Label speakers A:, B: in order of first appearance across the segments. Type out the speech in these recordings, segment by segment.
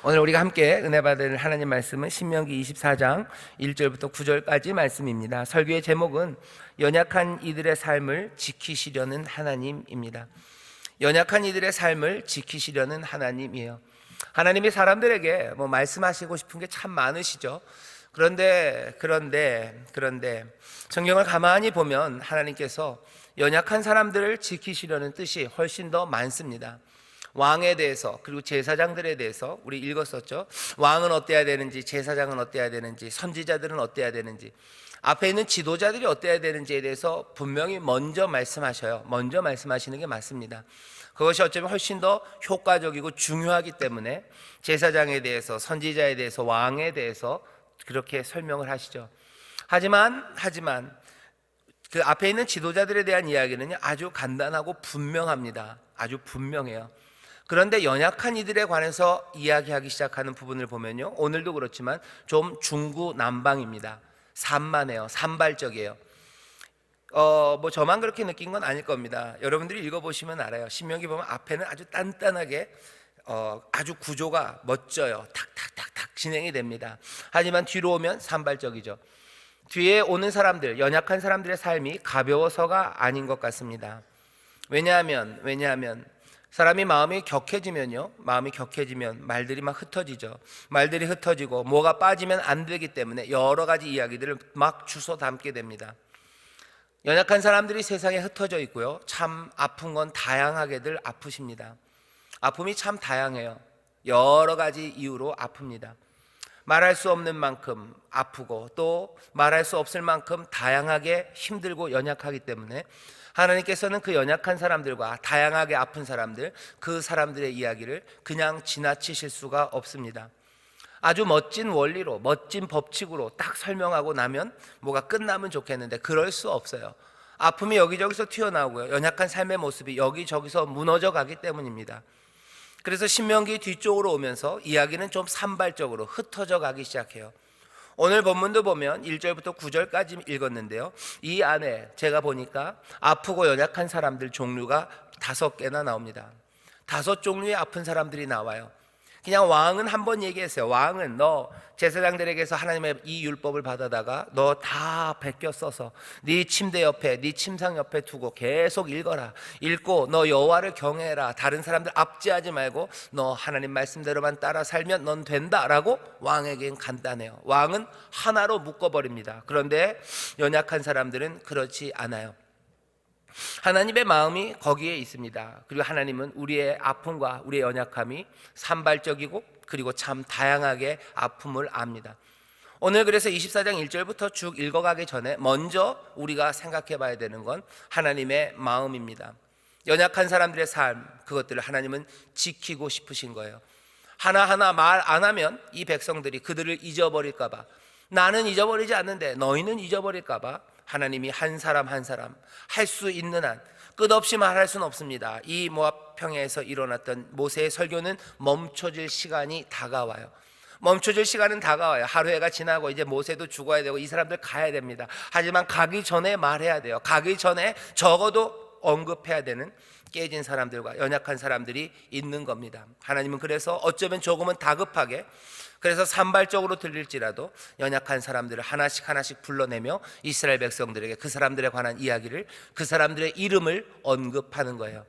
A: 오늘 우리가 함께 은혜 받을 하나님 말씀은 신명기 24장 1절부터 9절까지 말씀입니다. 설교의 제목은 연약한 이들의 삶을 지키시려는 하나님입니다. 연약한 이들의 삶을 지키시려는 하나님이에요. 하나님이 사람들에게 말씀하시고 싶은 게 참 많으시죠. 그런데 성경을 가만히 보면 하나님께서 연약한 사람들을 지키시려는 뜻이 훨씬 더 많습니다. 왕에 대해서, 그리고 제사장들에 대해서 우리 읽었었죠. 왕은 어때야 되는지, 제사장은 어때야 되는지, 선지자들은 어때야 되는지, 앞에 있는 지도자들이 어때야 되는지에 대해서 분명히 먼저 말씀하셔요. 먼저 말씀하시는 게 맞습니다. 그것이 어쩌면 훨씬 더 효과적이고 중요하기 때문에 제사장에 대해서, 선지자에 대해서, 왕에 대해서 그렇게 설명을 하시죠. 하지만 그 앞에 있는 지도자들에 대한 이야기는 아주 간단하고 분명합니다. 아주 분명해요. 그런데 연약한 이들에 관해서 이야기하기 시작하는 부분을 보면요, 오늘도 그렇지만 좀 중구난방입니다. 산만해요. 산발적이에요. 저만 그렇게 느낀 건 아닐 겁니다. 여러분들이 읽어보시면 알아요. 신명기 보면 앞에는 아주 단단하게 아주 구조가 멋져요. 탁탁탁탁 진행이 됩니다. 하지만 뒤로 오면 산발적이죠. 뒤에 오는 사람들, 연약한 사람들의 삶이 가벼워서가 아닌 것 같습니다. 왜냐하면 사람이 마음이 격해지면 말들이 막 흩어지죠. 말들이 흩어지고 뭐가 빠지면 안 되기 때문에 여러 가지 이야기들을 막 주워 담게 됩니다. 연약한 사람들이 세상에 흩어져 있고요, 참 아픈 건 다양하게들 아프십니다. 아픔이 참 다양해요. 여러 가지 이유로 아픕니다. 말할 수 없는 만큼 아프고 또 말할 수 없을 만큼 다양하게 힘들고 연약하기 때문에 하나님께서는 그 연약한 사람들과 다양하게 아픈 사람들, 그 사람들의 이야기를 그냥 지나치실 수가 없습니다. 아주 멋진 원리로, 멋진 법칙으로 딱 설명하고 나면 뭐가 끝나면 좋겠는데 그럴 수 없어요. 아픔이 여기저기서 튀어나오고요, 연약한 삶의 모습이 여기저기서 무너져 가기 때문입니다. 그래서 신명기 뒤쪽으로 오면서 이야기는 좀 산발적으로 흩어져 가기 시작해요. 오늘 본문도 보면 1절부터 9절까지 읽었는데요, 이 안에 제가 보니까 아프고 연약한 사람들 종류가 5개나 나옵니다. 5종류의 아픈 사람들이 나와요. 그냥 왕은 한 번 얘기했어요. 왕은 너 제사장들에게서 하나님의 이 율법을 받아다가 너 다 베껴 써서 네 침대 옆에, 네 침상 옆에 두고 계속 읽어라. 읽고 너 여호와를 경외해라. 다른 사람들 압제하지 말고 너 하나님 말씀대로만 따라 살면 넌 된다라고 왕에겐 간단해요. 왕은 하나로 묶어버립니다. 그런데 연약한 사람들은 그렇지 않아요. 하나님의 마음이 거기에 있습니다. 그리고 하나님은 우리의 아픔과 우리의 연약함이 산발적이고 그리고 참 다양하게 아픔을 압니다. 오늘 그래서 24장 1절부터 쭉 읽어가기 전에 먼저 우리가 생각해 봐야 되는 건 하나님의 마음입니다. 연약한 사람들의 삶, 그것들을 하나님은 지키고 싶으신 거예요. 하나하나 말 안 하면 이 백성들이 그들을 잊어버릴까 봐, 나는 잊어버리지 않는데 너희는 잊어버릴까 봐 하나님이 한 사람 한 사람 할 수 있는 한 끝없이 말할 수는 없습니다. 이 모압 평야에서 일어났던 모세의 설교는 멈춰질 시간이 다가와요. 멈춰질 시간은 다가와요. 하루해가 지나고 이제 모세도 죽어야 되고 이 사람들 가야 됩니다. 하지만 가기 전에 말해야 돼요. 가기 전에 적어도 언급해야 되는 깨진 사람들과 연약한 사람들이 있는 겁니다. 하나님은 그래서 어쩌면 조금은 다급하게, 그래서 산발적으로 들릴지라도 연약한 사람들을 하나씩 불러내며 이스라엘 백성들에게 그 사람들에 관한 이야기를, 그 사람들의 이름을 언급하는 거예요.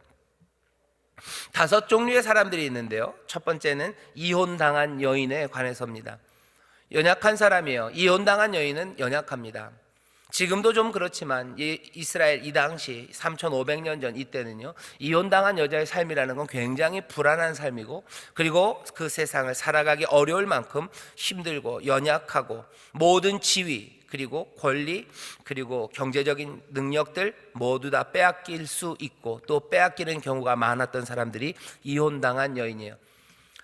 A: 5종류의 사람들이 있는데요, 첫 번째는 이혼당한 여인에 관해서입니다. 연약한 사람이에요. 이혼당한 여인은 연약합니다. 지금도 좀 그렇지만 이스라엘 이 당시 3500년 전 이때는요, 이혼당한 여자의 삶이라는 건 굉장히 불안한 삶이고, 그리고 그 세상을 살아가기 어려울 만큼 힘들고 연약하고 모든 지위, 그리고 권리, 그리고 경제적인 능력들 모두 다 빼앗길 수 있고 또 빼앗기는 경우가 많았던 사람들이 이혼당한 여인이에요.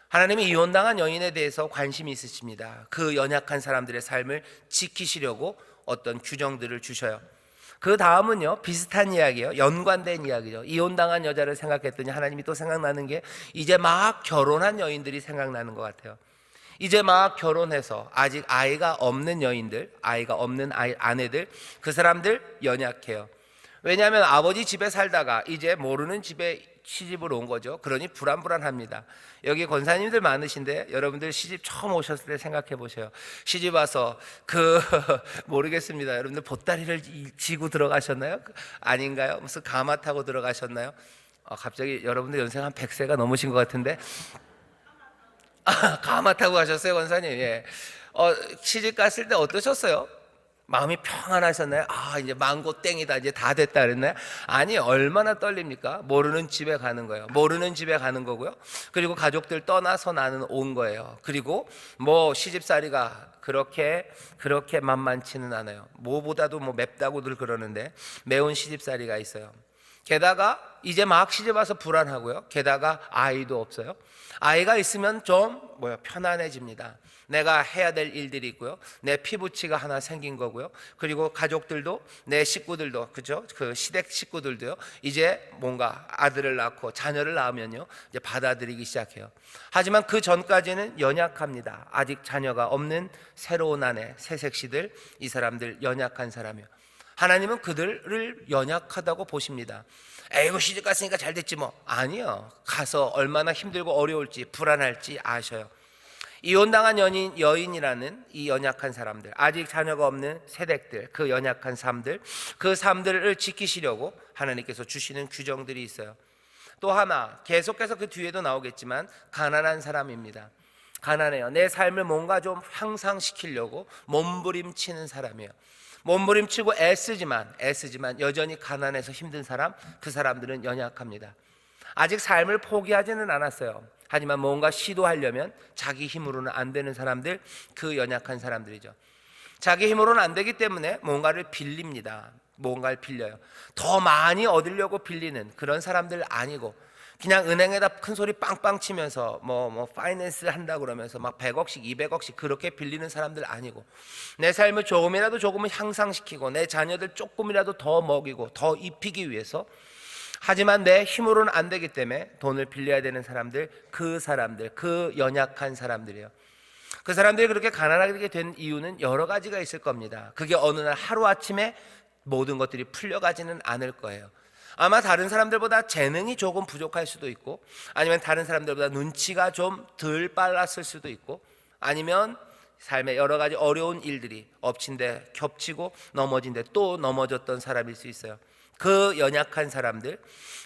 A: 하나님이 이혼당한 여인에 대해서 관심이 있으십니다. 그 연약한 사람들의 삶을 지키시려고 어떤 규정들을 주셔요. 그 다음은요, 비슷한 이야기예요. 연관된 이야기죠. 이혼당한 여자를 생각했더니 하나님이 또 생각나는 게 이제 막 결혼한 여인들이 생각나는 것 같아요. 이제 막 결혼해서 아직 아이가 없는 여인들, 아이가 없는 아내들, 그 사람들 연약해요. 왜냐하면 아버지 집에 살다가 이제 모르는 집에 시집을 온 거죠. 그러니 불안합니다. 여기 권사님들 많으신데 여러분들 시집 처음 오셨을 때 생각해 보세요. 시집 와서 모르겠습니다. 여러분들 보따리를 지고 들어가셨나요? 아닌가요? 무슨 가마 타고 들어가셨나요? 갑자기 여러분들 연세가 한 100세가 넘으신 것 같은데 가마 타고 가셨어요, 권사님? 예. 시집 갔을 때 어떠셨어요? 마음이 평안하셨나요? 이제 망고 땡이다, 이제 다 됐다 그랬나요? 아니, 얼마나 떨립니까? 모르는 집에 가는 거예요. 모르는 집에 가는 거고요. 그리고 가족들 떠나서 나는 온 거예요. 그리고 뭐 시집살이가 그렇게 만만치는 않아요. 뭐보다도 맵다고들 그러는데 매운 시집살이가 있어요. 게다가 이제 막 시집 와서 불안하고요. 게다가 아이도 없어요. 아이가 있으면 좀 편안해집니다. 내가 해야 될 일들이 있고요. 내 피부치가 하나 생긴 거고요. 그리고 가족들도, 내 식구들도, 그죠? 그 시댁 식구들도요. 이제 뭔가 아들을 낳고 자녀를 낳으면요, 이제 받아들이기 시작해요. 하지만 그 전까지는 연약합니다. 아직 자녀가 없는 새로운 아내, 새색시들, 이 사람들 연약한 사람이요. 하나님은 그들을 연약하다고 보십니다. 에이고, 시집 갔으니까 잘 됐지 뭐. 아니요. 가서 얼마나 힘들고 어려울지, 불안할지 아셔요. 이혼당한 여인이라는 이 연약한 사람들, 아직 자녀가 없는 세댁들, 그 연약한 삶들, 그 삶들을 지키시려고 하나님께서 주시는 규정들이 있어요. 또 하나, 계속해서 그 뒤에도 나오겠지만 가난한 사람입니다. 가난해요. 내 삶을 뭔가 좀 향상시키려고 몸부림치는 사람이에요. 몸부림치고 애쓰지만 여전히 가난해서 힘든 사람, 그 사람들은 연약합니다. 아직 삶을 포기하지는 않았어요. 하지만 뭔가 시도하려면 자기 힘으로는 안 되는 사람들, 그 연약한 사람들이죠. 자기 힘으로는 안 되기 때문에 뭔가를 빌립니다. 뭔가를 빌려요. 더 많이 얻으려고 빌리는 그런 사람들 아니고, 그냥 은행에다 큰 소리 빵빵 치면서 파이낸스 한다 그러면서 막 100억씩 200억씩 그렇게 빌리는 사람들 아니고, 내 삶을 조금은 향상시키고 내 자녀들 조금이라도 더 먹이고 더 입히기 위해서, 하지만 내 힘으로는 안 되기 때문에 돈을 빌려야 되는 사람들, 그 연약한 사람들이에요. 그 사람들이 그렇게 가난하게 된 이유는 여러 가지가 있을 겁니다. 그게 어느 날 하루아침에 모든 것들이 풀려가지는 않을 거예요. 아마 다른 사람들보다 재능이 조금 부족할 수도 있고, 아니면 다른 사람들보다 눈치가 좀 덜 빨랐을 수도 있고, 아니면 삶의 여러 가지 어려운 일들이 엎친 데 겹치고 넘어진 데 또 넘어졌던 사람일 수 있어요. 그 연약한 사람들,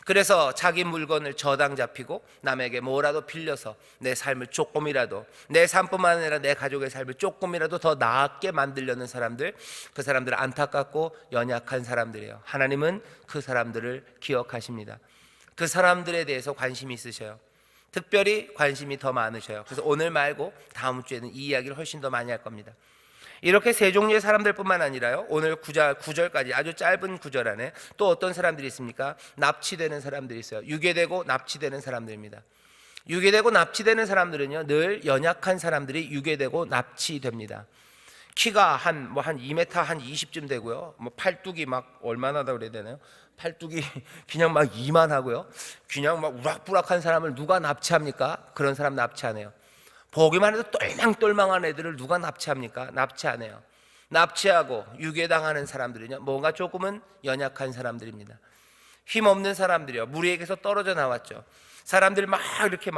A: 그래서 자기 물건을 저당 잡히고 남에게 뭐라도 빌려서 내 삶을 조금이라도, 내 삶뿐만 아니라 내 가족의 삶을 조금이라도 더 나았게 만들려는 사람들, 그 사람들은 안타깝고 연약한 사람들이에요. 하나님은 그 사람들을 기억하십니다. 그 사람들에 대해서 관심이 있으셔요. 특별히 관심이 더 많으셔요. 그래서 오늘 말고 다음 주에는 이 이야기를 훨씬 더 많이 할 겁니다. 이렇게 세 종류의 사람들뿐만 아니라요, 오늘 9절까지 아주 짧은 구절 안에 또 어떤 사람들이 있습니까? 납치되는 사람들이 있어요. 유괴되고 납치되는 사람들입니다. 유괴되고 납치되는 사람들은요, 늘 연약한 사람들이 유괴되고 납치됩니다. 키가 한 2m 한 20쯤 되고요, 팔뚝이 막 얼마나 다 그래야 되나요? 팔뚝이 그냥 막 이만하고요, 그냥 막 우락부락한 사람을 누가 납치합니까? 그런 사람 납치 안 해요. 보기만 해도 똘망똘망한 애들을 누가 납치합니까? 납치 안 해요. 납치하고 유괴당하는 사람들은요, 뭔가 조금은 연약한 사람들입니다. 힘없는 사람들이요, 무리에게서 떨어져 나왔죠. 사람들 막 이렇게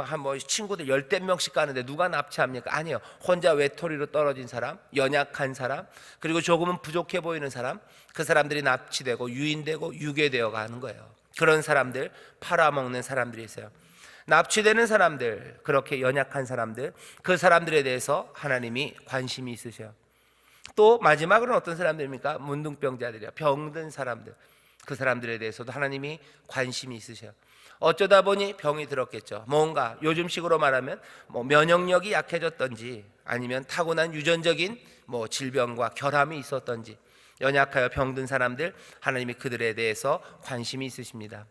A: 친구들 10대 명씩 가는데 누가 납치합니까? 아니에요. 혼자 외톨이로 떨어진 사람, 연약한 사람, 그리고 조금은 부족해 보이는 사람, 그 사람들이 납치되고 유인되고 유괴되어 가는 거예요. 그런 사람들, 팔아먹는 사람들이 있어요. 납치되는 사람들, 그렇게 연약한 사람들, 그 사람들에 대해서 하나님이 관심이 있으셔요. 또 마지막으로는 어떤 사람들입니까? 문둥병자들이요, 병든 사람들, 그 사람들에 대해서도 하나님이 관심이 있으셔요. 어쩌다 보니 병이 들었겠죠. 뭔가 요즘식으로 말하면 면역력이 약해졌던지, 아니면 타고난 유전적인 질병과 결함이 있었던지, 연약하여 병든 사람들, 하나님이 그들에 대해서 관심이 있으십니다.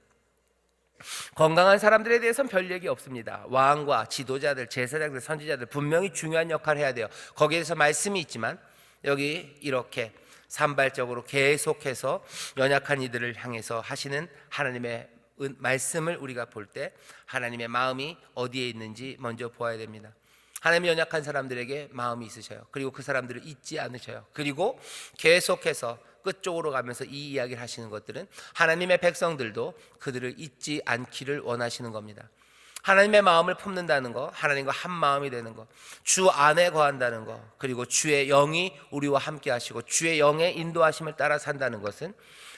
A: 건강한 사람들에 대해서는 별 얘기 없습니다. 왕과 지도자들, 제사장들, 선지자들 분명히 중요한 역할을 해야 돼요. 거기에 대해서 말씀이 있지만 여기 이렇게 산발적으로 계속해서 연약한 이들을 향해서 하시는 하나님의 말씀을 우리가 볼 때 하나님의 마음이 어디에 있는지 먼저 보아야 됩니다. 하나님이 연약한 사람들에게 마음이 있으셔요. 그리고 그 사람들을 잊지 않으셔요. 그리고 계속해서 끝쪽으로 가면서 이 이야기를 하시는 것들은 하나님의 백성들도 그들을 잊지 않기를 원하시는 겁니다. 하나님의 마음을 품는다는 거, 하나님과 한 마음이 되는 거, 주 안에 거한다는 거, 그리고 주의 영이 우리와 함께 하시고 주의 영의 인도하심을 따라 산다는 것은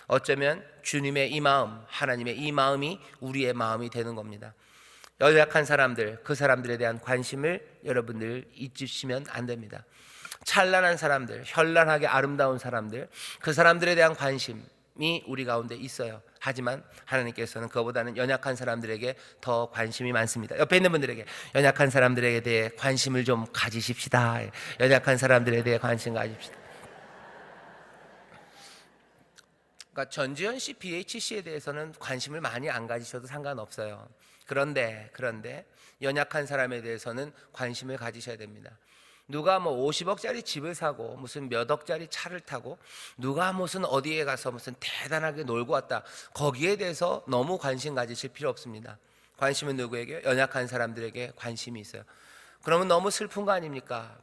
A: 어쩌면 주님의 이 마음, 하나님의 이 마음이 우리의 마음이 되는 겁니다. 연약한 사람들, 그 사람들에 대한 관심을 여러분들 잊으시면 안 됩니다. 찬란한 사람들, 현란하게 아름다운 사람들, 그 사람들에 대한 관심이 우리 가운데 있어요. 하지만 하나님께서는 그보다는 연약한 사람들에게 더 관심이 많습니다. 옆에 있는 분들에게 연약한 사람들에 대해 관심을 좀 가지십시다. 연약한 사람들에 대해 관심 가집시다. 그러니까 전지현 씨, BHC에 대해서는 관심을 많이 안 가지셔도 상관없어요. 그런데 연약한 사람에 대해서는 관심을 가지셔야 됩니다. 누가 뭐 50억짜리 집을 사고 무슨 몇 억짜리 차를 타고 누가 무슨 어디에 가서 무슨 대단하게 놀고 왔다, 거기에 대해서 너무 관심 가지실 필요 없습니다. 관심은 누구에게? 연약한 사람들에게 관심이 있어요. 그러면 너무 슬픈 거 아닙니까?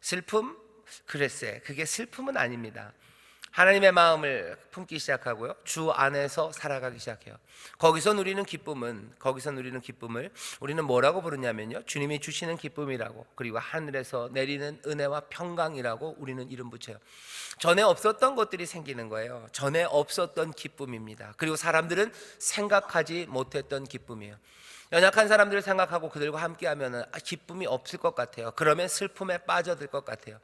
A: 슬픔? 글쎄, 그게 슬픔은 아닙니다. 하나님의 마음을 품기 시작하고요, 주 안에서 살아가기 시작해요. 거기서 누리는 기쁨을 우리는 뭐라고 부르냐면요, 주님이 주시는 기쁨이라고, 그리고 하늘에서 내리는 은혜와 평강이라고 우리는 이름 붙여요. 전에 없었던 것들이 생기는 거예요. 전에 없었던 기쁨입니다. 그리고 사람들은 생각하지 못했던 기쁨이에요. 연약한 사람들을 생각하고 그들과 함께하면 기쁨이 없을 것 같아요. 그러면 슬픔에 빠져들 것 같아요.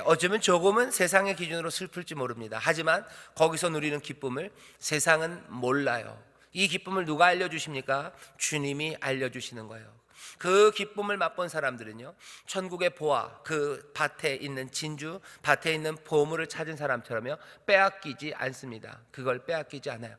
A: 어쩌면 조금은 세상의 기준으로 슬플지 모릅니다. 하지만 거기서 누리는 기쁨을 세상은 몰라요. 이 기쁨을 누가 알려주십니까? 주님이 알려주시는 거예요. 그 기쁨을 맛본 사람들은요, 천국의 보화, 그 밭에 있는 진주, 밭에 있는 보물을 찾은 사람처럼요, 빼앗기지 않습니다. 그걸 빼앗기지 않아요.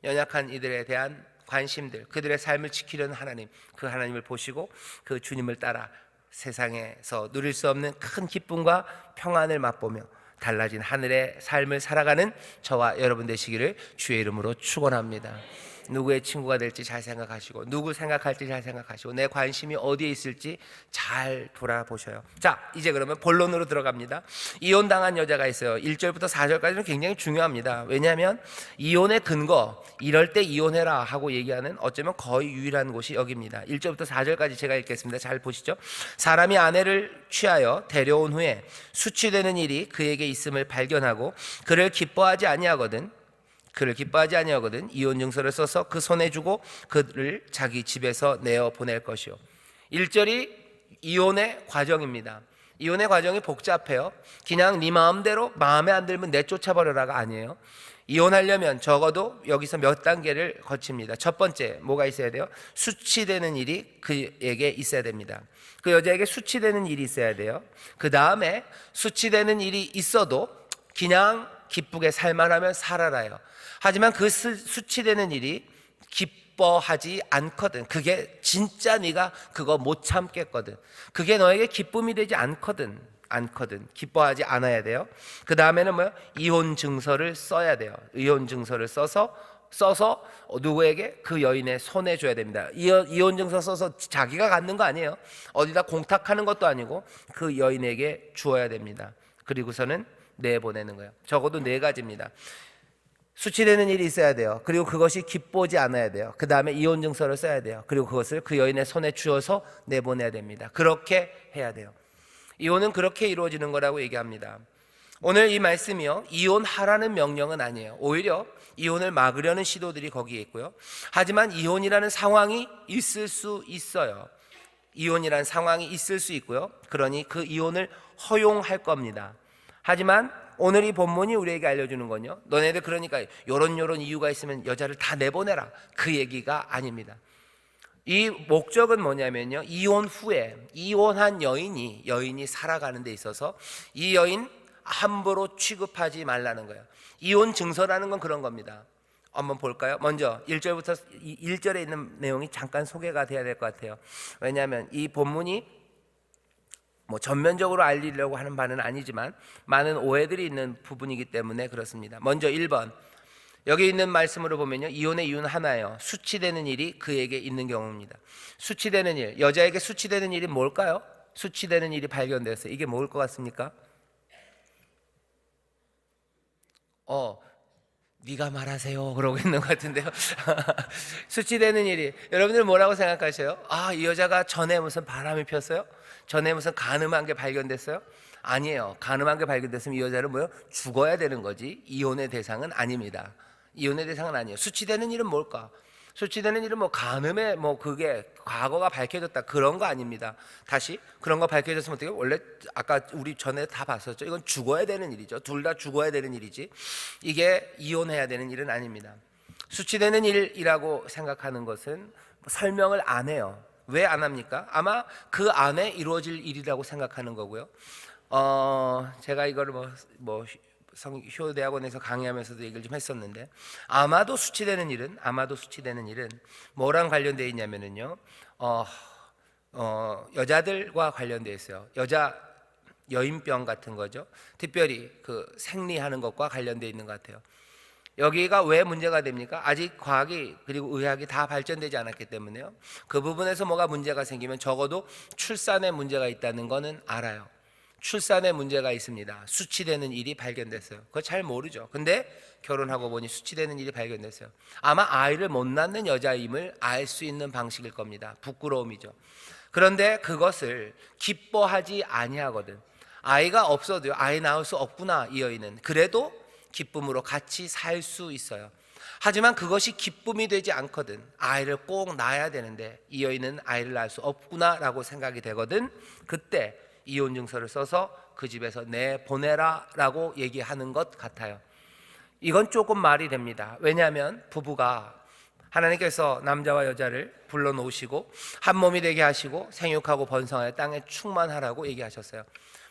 A: 연약한 이들에 대한 관심들, 그들의 삶을 지키려는 하나님, 그 하나님을 보시고 그 주님을 따라 세상에서 누릴 수 없는 큰 기쁨과 평안을 맛보며 달라진 하늘의 삶을 살아가는 저와 여러분 되시기를 주의 이름으로 축원합니다. 누구의 친구가 될지 잘 생각하시고, 누구 생각할지 잘 생각하시고, 내 관심이 어디에 있을지 잘 돌아보셔요. 자, 이제 그러면 본론으로 들어갑니다. 이혼당한 여자가 있어요. 1절부터 4절까지는 굉장히 중요합니다. 왜냐하면 이혼의 근거, 이럴 때 이혼해라 하고 얘기하는 어쩌면 거의 유일한 곳이 여기입니다. 1절부터 4절까지 제가 읽겠습니다. 잘 보시죠. 사람이 아내를 취하여 데려온 후에 수치되는 일이 그에게 있음을 발견하고 그를 기뻐하지 아니하거든 이혼 증서를 써서 그 손에 주고 그를 자기 집에서 내어 보낼 것이요. 1절이 이혼의 과정입니다. 이혼의 과정이 복잡해요. 그냥 네 마음대로, 마음에 안 들면 내쫓아버려라가 아니에요. 이혼하려면 적어도 여기서 몇 단계를 거칩니다. 첫 번째, 뭐가 있어야 돼요? 수치되는 일이 그에게 있어야 됩니다. 그 여자에게 수치되는 일이 있어야 돼요. 그 다음에 수치되는 일이 있어도 그냥 기쁘게 살만하면 살아라요. 하지만 그 수치되는 일이 기뻐하지 않거든. 그게 진짜 네가 그거 못 참겠거든. 그게 너에게 기쁨이 되지 않거든. 기뻐하지 않아야 돼요. 그 다음에는 뭐요? 이혼 증서를 써야 돼요. 이혼 증서를 써서 누구에게? 그 여인의 손에 줘야 됩니다. 이혼 증서 써서 자기가 갖는 거 아니에요. 어디다 공탁하는 것도 아니고 그 여인에게 주어야 됩니다. 그리고서는 내보내는 거예요. 적어도 4가지입니다. 수치되는 일이 있어야 돼요. 그리고 그것이 기쁘지 않아야 돼요. 그 다음에 이혼 증서를 써야 돼요. 그리고 그것을 그 여인의 손에 주어서 내보내야 됩니다. 그렇게 해야 돼요. 이혼은 그렇게 이루어지는 거라고 얘기합니다. 오늘 이 말씀이요, 이혼하라는 명령은 아니에요. 오히려 이혼을 막으려는 시도들이 거기에 있고요. 하지만 이혼이라는 상황이 있을 수 있어요. 이혼이라는 상황이 있을 수 있고요. 그러니 그 이혼을 허용할 겁니다. 하지만 오늘 이 본문이 우리에게 알려주는 건요, 너네들 그러니까 요런 이유가 있으면 여자를 다 내보내라, 그 얘기가 아닙니다. 이 목적은 뭐냐면요, 이혼 후에 이혼한 여인이 살아가는 데 있어서 이 여인 함부로 취급하지 말라는 거예요. 이혼 증서라는 건 그런 겁니다. 한번 볼까요? 먼저 1절에 있는 내용이 잠깐 소개가 돼야 될 것 같아요. 왜냐하면 이 본문이 전면적으로 알리려고 하는 바는 아니지만 많은 오해들이 있는 부분이기 때문에 그렇습니다. 먼저 1번, 여기 있는 말씀으로 보면요, 이혼의 이유는 하나예요. 수치되는 일이 그에게 있는 경우입니다. 수치되는 일, 여자에게 수치되는 일이 뭘까요? 수치되는 일이 발견됐어요. 이게 뭘 것 같습니까? 네가 말하세요 그러고 있는 것 같은데요. 수치되는 일이, 여러분들 뭐라고 생각하세요? 이 여자가 전에 무슨 바람이 폈어요? 전에 무슨 간음한 게 발견됐어요? 아니에요. 간음한 게 발견됐으면 이 여자는 뭐요? 죽어야 되는 거지. 이혼의 대상은 아닙니다. 이혼의 대상은 아니에요. 수치되는 일은 뭘까? 수치되는 일은 뭐 간음에 뭐 그게 과거가 밝혀졌다 그런 거 아닙니다. 다시 그런 거 밝혀졌으면 어떻게, 원래 아까 우리 전에 다 봤었죠. 이건 죽어야 되는 일이죠. 둘 다 죽어야 되는 일이지, 이게 이혼해야 되는 일은 아닙니다. 수치되는 일이라고 생각하는 것은 설명을 안 해요. 왜 안 합니까? 아마 그 안에 이루어질 일이라고 생각하는 거고요. 제가 이거를 효대학원에서 강의하면서도 얘기를 좀 했었는데, 아마도 수치되는 일은 뭐랑 관련되어 있냐면은요, 여자들과 관련되어 있어요. 여인병 같은 거죠. 특별히 그 생리하는 것과 관련되어 있는 것 같아요. 여기가 왜 문제가 됩니까? 아직 과학이 그리고 의학이 다 발전되지 않았기 때문에요. 그 부분에서 뭐가 문제가 생기면 적어도 출산에 문제가 있다는 거는 알아요. 출산에 문제가 있습니다. 수치되는 일이 발견됐어요. 그거 잘 모르죠. 근데 결혼하고 보니 수치되는 일이 발견됐어요. 아마 아이를 못 낳는 여자임을 알 수 있는 방식일 겁니다. 부끄러움이죠. 그런데 그것을 기뻐하지 아니하거든. 아이가 없어도요, 아이 낳을 수 없구나, 이 여인은. 그래도 기쁨으로 같이 살 수 있어요. 하지만 그것이 기쁨이 되지 않거든. 아이를 꼭 낳아야 되는데 이 여인은 아이를 낳을 수 없구나 라고 생각이 되거든. 그때 이혼 증서를 써서 그 집에서 내보내라 라고 얘기하는 것 같아요. 이건 조금 말이 됩니다. 왜냐하면 부부가, 하나님께서 남자와 여자를 불러놓으시고 한 몸이 되게 하시고 생육하고 번성하여 땅에 충만하라고 얘기하셨어요.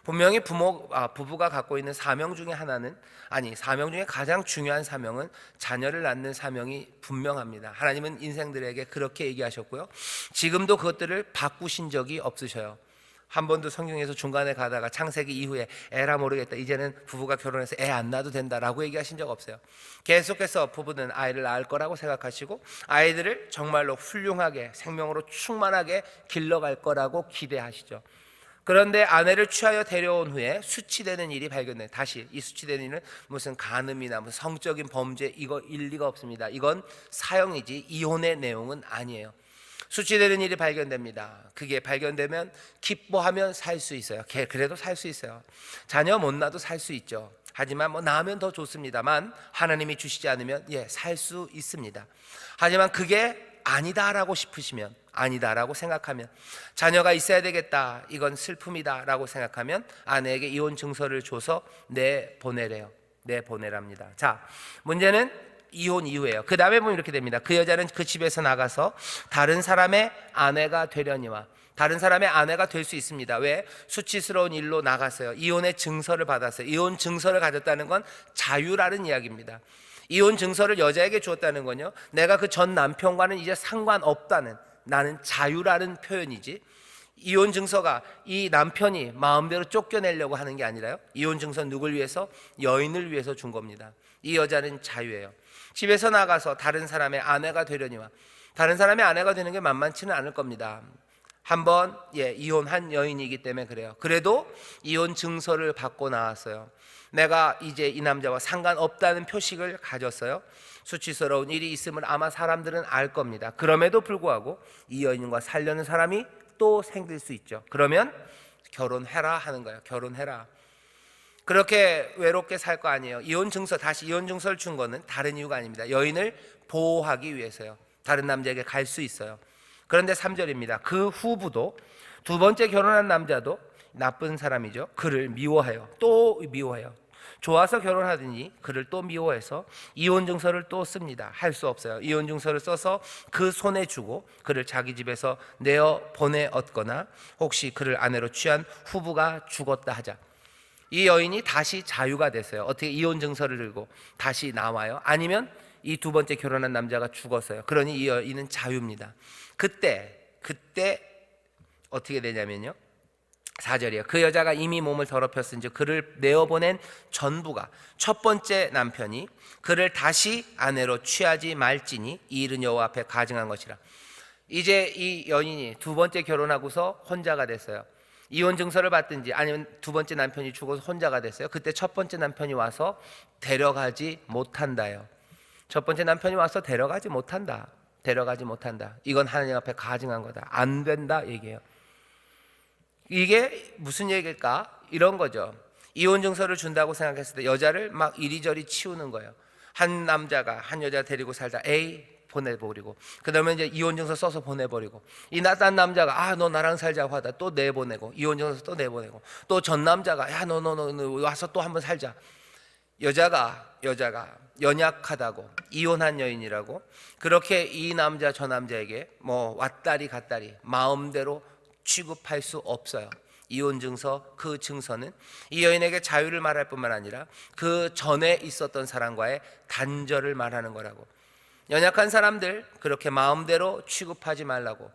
A: 분명히 부부가 갖고 있는 사명 중에 하나는, 사명 중에 가장 중요한 사명은 자녀를 낳는 사명이 분명합니다. 하나님은 인생들에게 그렇게 얘기하셨고요, 지금도 그것들을 바꾸신 적이 없으셔요. 한 번도 성경에서 중간에 가다가 창세기 이후에 에라 모르겠다, 이제는 부부가 결혼해서 애 안 낳아도 된다라고 얘기하신 적 없어요. 계속해서 부부는 아이를 낳을 거라고 생각하시고 아이들을 정말로 훌륭하게 생명으로 충만하게 길러갈 거라고 기대하시죠. 그런데 아내를 취하여 데려온 후에 수치되는 일이 발견돼. 다시 이 수치되는 일은 무슨 간음이나 무슨 성적인 범죄, 이거 일리가 없습니다. 이건 사형이지 이혼의 내용은 아니에요. 수치되는 일이 발견됩니다. 그게 발견되면 기뻐하면 살 수 있어요. 그래도 살 수 있어요. 자녀 못 낳아도 살 수 있죠. 하지만 낳으면 더 좋습니다만 하나님이 주시지 않으면 살 수 있습니다. 하지만 그게 아니다라고 싶으시면, 아니다라고 생각하면, 자녀가 있어야 되겠다, 이건 슬픔이다 라고 생각하면 아내에게 이혼 증서를 줘서 내보내래요. 내보내랍니다. 자, 문제는 이혼 이후에요. 그 다음에 보면 이렇게 됩니다. 그 여자는 그 집에서 나가서 다른 사람의 아내가 되려니와. 다른 사람의 아내가 될 수 있습니다. 왜? 수치스러운 일로 나갔어요. 이혼의 증서를 받았어요. 이혼 증서를 가졌다는 건 자유라는 이야기입니다. 이혼 증서를 여자에게 주었다는 건요, 내가 그 전 남편과는 이제 상관없다는, 나는 자유라는 표현이지, 이혼 증서가 이 남편이 마음대로 쫓겨내려고 하는 게 아니라요, 이혼 증서 누굴 위해서? 여인을 위해서 준 겁니다. 이 여자는 자유예요. 집에서 나가서 다른 사람의 아내가 되려니와. 다른 사람의 아내가 되는 게 만만치는 않을 겁니다. 한번 이혼한 여인이기 때문에 그래요. 그래도 이혼 증서를 받고 나왔어요. 내가 이제 이 남자와 상관없다는 표식을 가졌어요. 수치스러운 일이 있음을 아마 사람들은 알 겁니다. 그럼에도 불구하고 이 여인과 살려는 사람이 또 생길 수 있죠. 그러면 결혼해라 하는 거예요. 결혼해라. 그렇게 외롭게 살 거 아니에요. 이혼 증서, 다시 이혼 증서를 준 거는 다른 이유가 아닙니다. 여인을 보호하기 위해서요. 다른 남자에게 갈 수 있어요. 그런데 3절입니다. 그 후부도, 두 번째 결혼한 남자도 나쁜 사람이죠. 그를 미워해요. 또 미워해요. 좋아서 결혼하더니 그를 또 미워해서 이혼 증서를 또 씁니다. 할 수 없어요. 이혼 증서를 써서 그 손에 주고 그를 자기 집에서 내어 보내었거나 혹시 그를 아내로 취한 후부가 죽었다 하자. 이 여인이 다시 자유가 됐어요. 어떻게? 이혼 증서를 들고 다시 나와요. 아니면 이 두 번째 결혼한 남자가 죽었어요. 그러니 이 여인은 자유입니다. 그때 어떻게 되냐면요, 4절이에요. 그 여자가 이미 몸을 더럽혔은즉 그를 내어보낸 전부가, 첫 번째 남편이 그를 다시 아내로 취하지 말지니 이 일은 여호와 앞에 가증한 것이라. 이제 이 여인이 두 번째 결혼하고서 혼자가 됐어요. 이혼 증서를 받든지 아니면 두 번째 남편이 죽어서 혼자가 됐어요. 그때 첫 번째 남편이 와서 데려가지 못한다요. 첫 번째 남편이 와서 데려가지 못한다. 이건 하나님 앞에 가증한 거다. 안 된다 얘기해요. 이게 무슨 얘기일까? 이런 거죠. 이혼 증서를 준다고 생각했을 때 여자를 막 이리저리 치우는 거예요. 한 남자가 한 여자 데리고 살다 A 보내버리고, 그 다음에 이제 이혼 증서 써서 보내버리고, 이 딴 남자가 너 나랑 살자고 하다 또 내보내고, 이혼 증서 또 내보내고, 또 전 남자가 너 와서 또 한번 살자. 여자가 연약하다고, 이혼한 여인이라고, 그렇게 이 남자 저 남자에게 뭐 왔다리 갔다리 마음대로 취급할 수 없어요. 이혼 증서, 그 증서는 이 여인에게 자유를 말할 뿐만 아니라 그 전에 있었던 사람과의 단절을 말하는 거라고. 연약한 사람들 그렇게 마음대로 취급하지 말라고.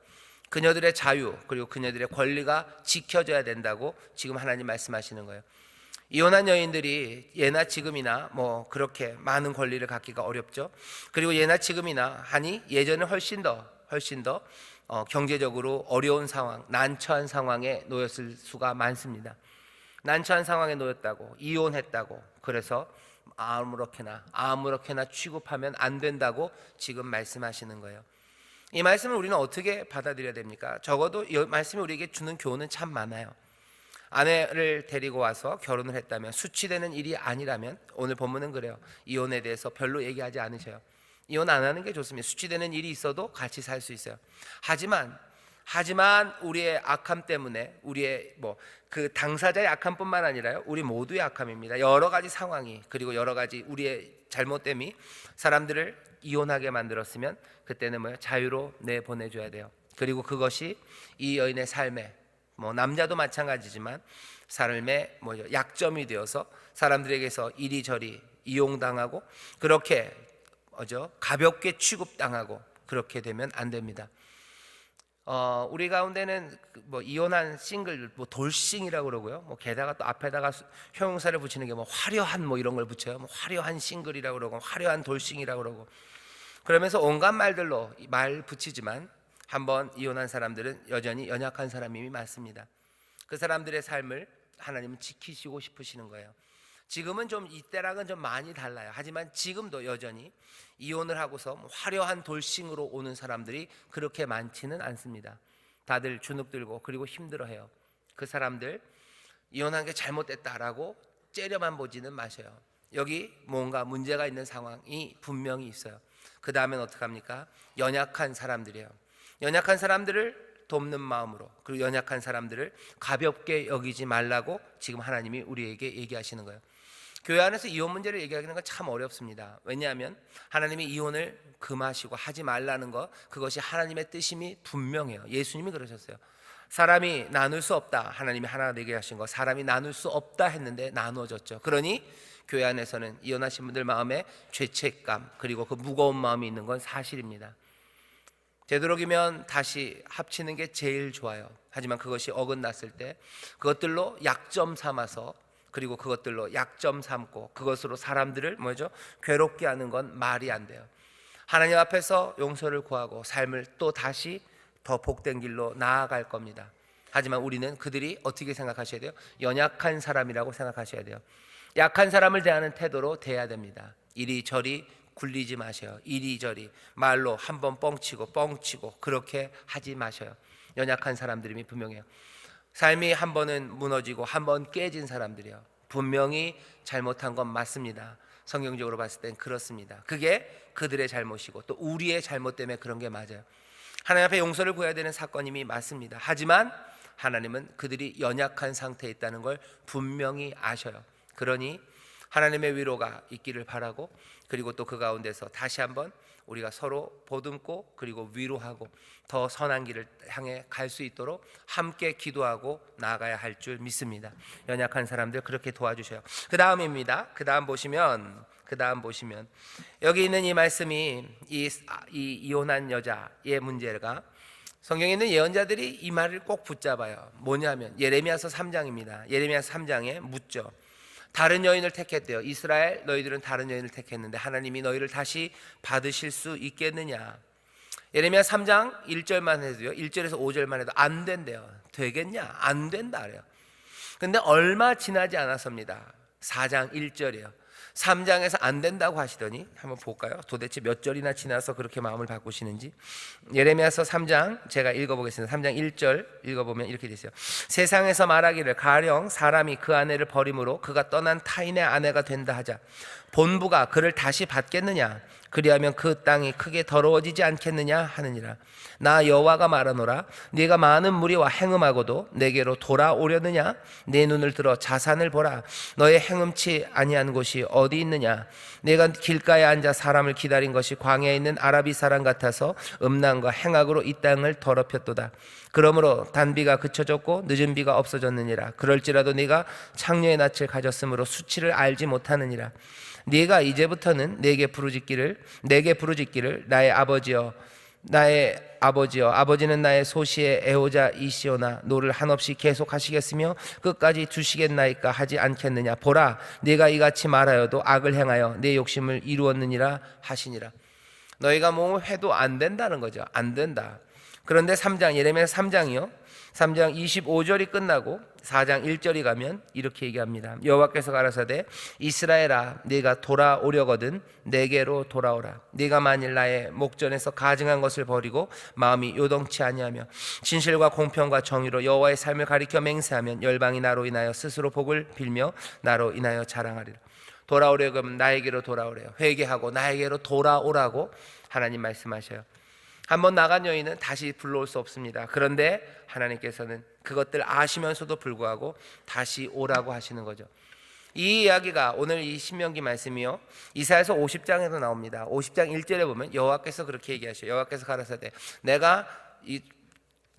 A: 그녀들의 자유 그리고 그녀들의 권리가 지켜져야 된다고 지금 하나님 말씀하시는 거예요. 이혼한 여인들이 예나 지금이나 뭐 그렇게 많은 권리를 갖기가 어렵죠. 그리고 예나 지금이나 하니 예전에 훨씬 더 경제적으로 어려운 상황, 난처한 상황에 놓였을 수가 많습니다. 난처한 상황에 놓였다고, 이혼했다고, 그래서 아무렇게나 취급하면 안 된다고 지금 말씀하시는 거예요. 이 말씀을 우리는 어떻게 받아들여야 됩니까? 적어도 이 말씀이 우리에게 주는 교훈은 참 많아요. 아내를 데리고 와서 결혼을 했다면, 수치되는 일이 아니라면, 오늘 본문은 그래요. 이혼에 대해서 별로 얘기하지 않으셔요. 이혼 안 하는 게 좋습니다. 수치되는 일이 있어도 같이 살 수 있어요. 하지만 우리의 악함 때문에, 우리의 그 당사자의 악함뿐만 아니라요, 우리 모두의 악함입니다. 여러 가지 상황이, 그리고 여러 가지 우리의 잘못됨이 사람들을 이혼하게 만들었으면 그때는 자유로 내보내줘야 돼요. 그리고 그것이 이 여인의 삶에, 남자도 마찬가지지만 삶의 약점이 되어서 사람들에게서 이리저리 이용당하고, 그렇게 가볍게 취급당하고, 그렇게 되면 안 됩니다. 우리 가운데는 이혼한 싱글 돌싱이라고 그러고요. 게다가 또 앞에다가 형용사를 붙이는 게 화려한 이런 걸 붙여요. 화려한 싱글이라고 그러고, 화려한 돌싱이라고 그러고, 그러면서 온갖 말들로 말 붙이지만 한번 이혼한 사람들은 여전히 연약한 사람이 맞습니다. 그 사람들의 삶을 하나님은 지키시고 싶으시는 거예요. 지금은 좀 이때랑은 좀 많이 달라요. 하지만 지금도 여전히 이혼을 하고서 화려한 돌싱으로 오는 사람들이 그렇게 많지는 않습니다. 다들 주눅들고 그리고 힘들어해요. 그 사람들 이혼한 게 잘못됐다라고 째려만 보지는 마셔요. 여기 뭔가 문제가 있는 상황이 분명히 있어요. 그 다음엔 어떡합니까? 연약한 사람들이에요. 연약한 사람들을 돕는 마음으로, 그리고 연약한 사람들을 가볍게 여기지 말라고 지금 하나님이 우리에게 얘기하시는 거예요. 교회 안에서 이혼 문제를 얘기하는 건 참 어렵습니다. 왜냐하면 하나님이 이혼을 금하시고 하지 말라는 것, 그것이 하나님의 뜻임이 분명해요. 예수님이 그러셨어요. 사람이 나눌 수 없다, 하나님이 하나 되게 하신 거, 사람이 나눌 수 없다 했는데 나누어졌죠. 그러니 교회 안에서는 이혼하신 분들 마음에 죄책감, 그리고 그 무거운 마음이 있는 건 사실입니다. 되도록이면 다시 합치는 게 제일 좋아요. 하지만 그것이 어긋났을 때 그것들로 약점 삼아서, 그리고 그것들로 약점 삼고 그것으로 사람들을 괴롭게 하는 건 말이 안 돼요. 하나님 앞에서 용서를 구하고 삶을 또 다시 더 복된 길로 나아갈 겁니다. 하지만 우리는 그들이 어떻게 생각하셔야 돼요? 연약한 사람이라고 생각하셔야 돼요. 약한 사람을 대하는 태도로 대해야 됩니다. 이리저리 굴리지 마셔요. 이리저리 말로 한번 뻥치고 그렇게 하지 마셔요. 연약한 사람들임이 분명해요. 삶이 한 번은 무너지고 한 번 깨진 사람들이요, 분명히 잘못한 건 맞습니다. 성경적으로 봤을 땐 그렇습니다. 그게 그들의 잘못이고 또 우리의 잘못 때문에 그런 게 맞아요. 하나님 앞에 용서를 구해야 되는 사건임이 맞습니다. 하지만 하나님은 그들이 연약한 상태에 있다는 걸 분명히 아셔요. 그러니 하나님의 위로가 있기를 바라고, 그리고 또 그 가운데서 다시 한번 우리가 서로 보듬고 그리고 위로하고 더 선한 길을 향해 갈 수 있도록 함께 기도하고 나아가야 할 줄 믿습니다. 연약한 사람들 그렇게 도와주셔요. 그 다음입니다. 그 다음 보시면 여기 있는 이 말씀이 이 이혼한 여자의 문제가, 성경에 있는 예언자들이 이 말을 꼭 붙잡아요. 뭐냐면 예레미야서 3장입니다. 예레미야서 3장에 묻죠. 다른 여인을 택했대요. 이스라엘, 너희들은 다른 여인을 택했는데 하나님이 너희를 다시 받으실 수 있겠느냐? 예레미야 3장 1절만 해도요, 1절에서 5절만 해도 안 된대요. 되겠냐? 안 된다 그래요. 근데 얼마 지나지 않았습니다. 4장 1절이에요. 3장에서 안 된다고 하시더니 한번 볼까요? 도대체 몇 절이나 지나서 그렇게 마음을 바꾸시는지. 예레미야서 3장 제가 읽어보겠습니다. 3장 1절 읽어보면 이렇게 되어있어요. 세상에서 말하기를 가령 사람이 그 아내를 버림으로 그가 떠난 타인의 아내가 된다 하자 본부가 그를 다시 받겠느냐? 그리하면 그 땅이 크게 더러워지지 않겠느냐 하느니라. 나 여호와가 말하노라. 네가 많은 무리와 행음하고도 내게로 돌아오려느냐? 내 눈을 들어 자산을 보라. 너의 행음치 아니한 곳이 어디 있느냐? 내가 길가에 앉아 사람을 기다린 것이 광야에 있는 아라비 사람 같아서 음란과 행악으로 이 땅을 더럽혔도다. 그러므로 단비가 그쳐졌고 늦은 비가 없어졌느니라. 그럴지라도 네가 창녀의 낯을 가졌으므로 수치를 알지 못하느니라. 네가 이제부터는 내게 부르짖기를 나의 아버지여 아버지는 나의 소시의 애호자이시오나 노를 한없이 계속하시겠으며 끝까지 두시겠나이까 하지 않겠느냐. 보라, 네가 이같이 말하여도 악을 행하여 내 욕심을 이루었느니라 하시니라. 너희가 뭐 해도 안 된다는 거죠. 안 된다. 그런데 3장 예레미야 3장이요 3장 25절이 끝나고 4장 1절이 가면 이렇게 얘기합니다. 여호와께서 가라사대 이스라엘아 네가 돌아오려거든 내게로 돌아오라. 네가 만일 나의 목전에서 가증한 것을 버리고 마음이 요동치 아니하며 진실과 공평과 정의로 여호와의 삶을 가리켜 맹세하면 열방이 나로 인하여 스스로 복을 빌며 나로 인하여 자랑하리라. 돌아오려고 하면 나에게로 돌아오래요. 회개하고 나에게로 돌아오라고 하나님 말씀하셔요. 한번 나간 여인은 다시 불러올 수 없습니다. 그런데 하나님께서는 그것들 아시면서도 불구하고 다시 오라고 하시는 거죠. 이 이야기가 오늘 이 신명기 말씀이요 이사야서 50장에도 나옵니다. 50장 1절에 보면 여호와께서 그렇게 얘기하셔요. 여호와께서 가라사대 내가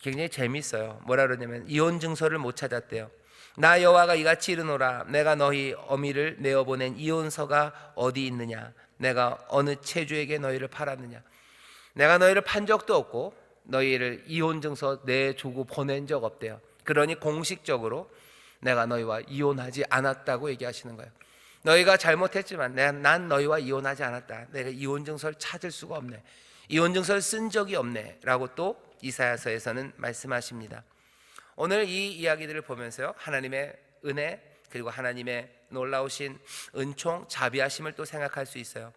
A: 굉장히 재밌어요. 뭐라 그러냐면 이혼 증서를 못 찾았대요. 나 여호와가 이같이 이르노라. 내가 너희 어미를 내어보낸 이혼서가 어디 있느냐? 내가 어느 체주에게 너희를 팔았느냐? 내가 너희를 판 적도 없고 너희를 이혼 증서 내주고 보낸 적 없대요. 그러니 공식적으로 내가 너희와 이혼하지 않았다고 얘기하시는 거예요. 너희가 잘못했지만 난 너희와 이혼하지 않았다. 내가 이혼 증서를 찾을 수가 없네. 이혼 증서를 쓴 적이 없네 라고 또 이사야서에서는 말씀하십니다. 오늘 이 이야기들을 보면서요 하나님의 은혜 그리고 하나님의 놀라우신 은총 자비하심을 또 생각할 수 있어요.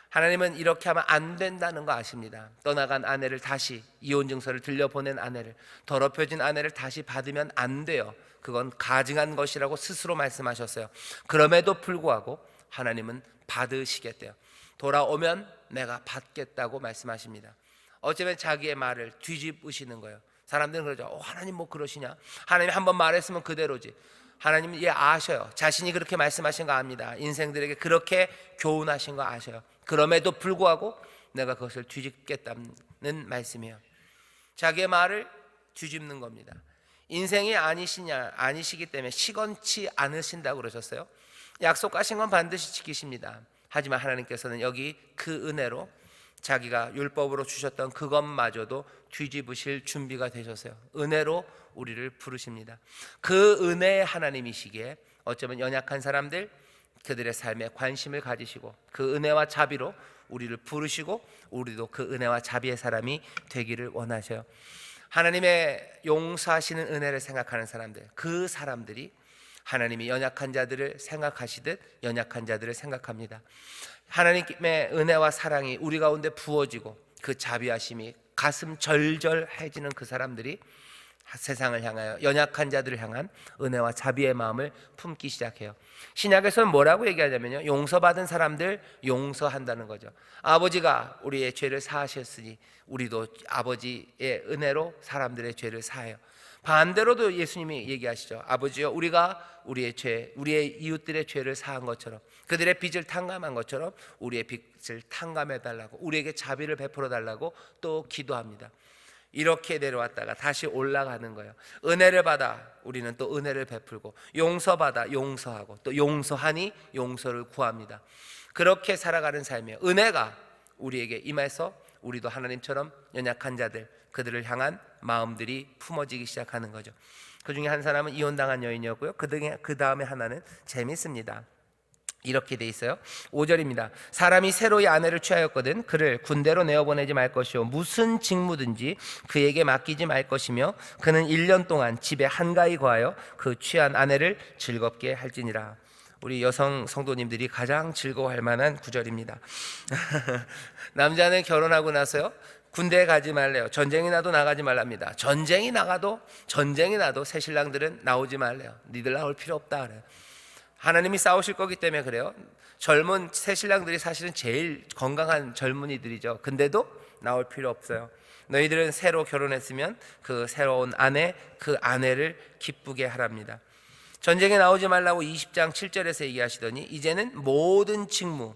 A: 하나님은 이렇게 하면 안 된다는 거 아십니다. 떠나간 아내를 다시 이혼 증서를 들려보낸 아내를 더럽혀진 아내를 다시 받으면 안 돼요. 그건 가증한 것이라고 스스로 말씀하셨어요. 그럼에도 불구하고 하나님은 받으시겠대요. 돌아오면 내가 받겠다고 말씀하십니다. 어쩌면 자기의 말을 뒤집으시는 거예요. 사람들은 그러죠. 하나님 뭐 그러시냐? 하나님 한번 말했으면 그대로지. 하나님은 아셔요. 자신이 그렇게 말씀하신 거 압니다. 인생들에게 그렇게 교훈하신 거 아셔요. 그럼에도 불구하고 내가 그것을 뒤집겠다는 말씀이에요. 자기의 말을 뒤집는 겁니다. 인생이 아니시기 때문에 시건치 않으신다고 그러셨어요. 약속하신 건 반드시 지키십니다. 하지만 하나님께서는 여기 그 은혜로 자기가 율법으로 주셨던 그것마저도 뒤집으실 준비가 되셨어요. 은혜로 우리를 부르십니다. 그 은혜의 하나님이시기에 어쩌면 연약한 사람들 그들의 삶에 관심을 가지시고 그 은혜와 자비로 우리를 부르시고 우리도 그 은혜와 자비의 사람이 되기를 원하셔요. 하나님의 용서하시는 은혜를 생각하는 사람들, 그 사람들이 하나님이 연약한 자들을 생각하시듯 연약한 자들을 생각합니다. 하나님의 은혜와 사랑이 우리 가운데 부어지고 그 자비하심이 가슴 절절해지는 그 사람들이 세상을 향하여 연약한 자들을 향한 은혜와 자비의 마음을 품기 시작해요. 신약에서는 뭐라고 얘기하냐면요 용서받은 사람들 용서한다는 거죠. 아버지가 우리의 죄를 사하셨으니 우리도 아버지의 은혜로 사람들의 죄를 사해요. 반대로도 예수님이 얘기하시죠. 아버지여 우리가 우리의 이웃들의 죄를 사한 것처럼 그들의 빚을 탕감한 것처럼 우리의 빚을 탕감해 달라고 우리에게 자비를 베풀어 달라고 또 기도합니다. 이렇게 내려왔다가 다시 올라가는 거예요. 은혜를 받아 우리는 또 은혜를 베풀고 용서받아 용서하고 또 용서하니 용서를 구합니다. 그렇게 살아가는 삶이에요. 은혜가 우리에게 임해서 우리도 하나님처럼 연약한 자들 그들을 향한 마음들이 품어지기 시작하는 거죠. 그 중에 한 사람은 이혼당한 여인이었고요. 그 다음에 하나는 재밌습니다. 이렇게 돼 있어요. 5절입니다. 사람이 새로이 아내를 취하였거든 그를 군대로 내어보내지 말 것이요 무슨 직무든지 그에게 맡기지 말 것이며 그는 1년 동안 집에 한가히 거하여 그 취한 아내를 즐겁게 할지니라. 우리 여성 성도님들이 가장 즐거워할 만한 구절입니다. 남자는 결혼하고 나서요 군대에 가지 말래요. 전쟁이 나도 나가지 말랍니다. 전쟁이 나도 새신랑들은 나오지 말래요. 니들 나올 필요 없다 그래요. 하나님이 싸우실 거기 때문에 그래요. 젊은 새신랑들이 사실은 제일 건강한 젊은이들이죠. 근데도 나올 필요 없어요. 너희들은 새로 결혼했으면 그 새로운 아내, 그 아내를 기쁘게 하랍니다. 전쟁에 나오지 말라고 20장 7절에서 얘기하시더니 이제는 모든 직무,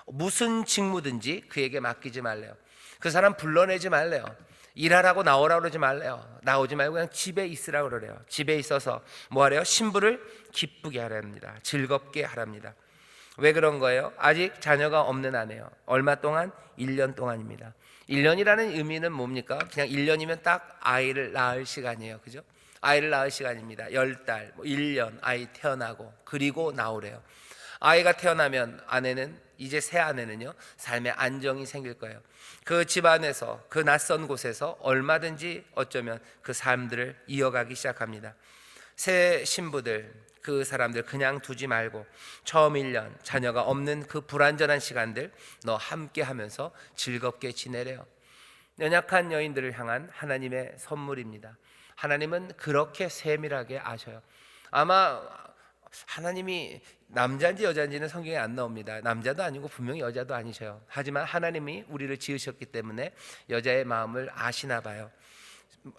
A: 무슨 직무든지 그에게 맡기지 말래요. 그 사람 불러내지 말래요. 일하라고 나오라고 그러지 말래요. 나오지 말고 그냥 집에 있으라고 그래요. 집에 있어서 뭐 하래요? 신부를 기쁘게 하랍니다. 즐겁게 하랍니다. 왜 그런 거예요? 아직 자녀가 없는 아내요. 얼마 동안? 1년 동안입니다. 1년이라는 의미는 뭡니까? 그냥 1년이면 딱 아이를 낳을 시간이에요. 그죠? 아이를 낳을 시간입니다. 10달, 1년 아이 태어나고 그리고 나오래요. 아이가 태어나면 아내는 이제 새 아내는요 삶의 안정이 생길 거예요. 그 집안에서 그 낯선 곳에서 얼마든지 어쩌면 그 삶들을 이어가기 시작합니다. 새 신부들 그 사람들 그냥 두지 말고 처음 1년 자녀가 없는 그 불완전한 시간들 너 함께 하면서 즐겁게 지내래요. 연약한 여인들을 향한 하나님의 선물입니다. 하나님은 그렇게 세밀하게 아셔요. 아마 하나님이 남자인지 여자인지는 성경에 안 나옵니다. 남자도 아니고 분명히 여자도 아니셔요. 하지만 하나님이 우리를 지으셨기 때문에 여자의 마음을 아시나 봐요.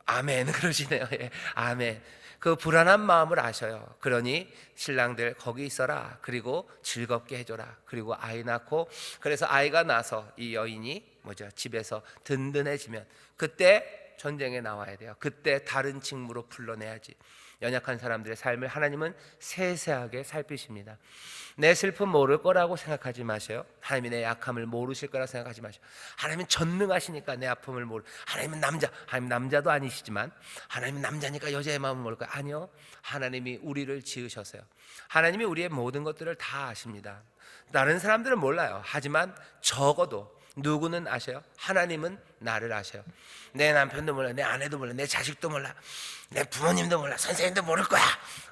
A: 아멘 그러시네요. 예, 아멘. 그 불안한 마음을 아셔요. 그러니 신랑들 거기 있어라. 그리고 즐겁게 해줘라. 그리고 아이 낳고 그래서 아이가 나서 이 여인이 집에서 든든해지면 그때 전쟁에 나와야 돼요. 그때 다른 직무로 불러내야지. 연약한 사람들의 삶을 하나님은 세세하게 살피십니다. 내 슬픔 모를 거라고 생각하지 마세요. 하나님이 내 약함을 모르실 거라 생각하지 마세요. 하나님은 전능하시니까 내 아픔을 하나님은 하나님 남자도 아니시지만 하나님은 남자니까 여자의 마음을 모를 거예요. 아니요, 하나님이 우리를 지으셨어요. 하나님이 우리의 모든 것들을 다 아십니다. 다른 사람들은 몰라요. 하지만 적어도 누구는 아셔요? 하나님은 나를 아셔요. 내 남편도 몰라, 내 아내도 몰라, 내 자식도 몰라, 내 부모님도 몰라, 선생님도 모를 거야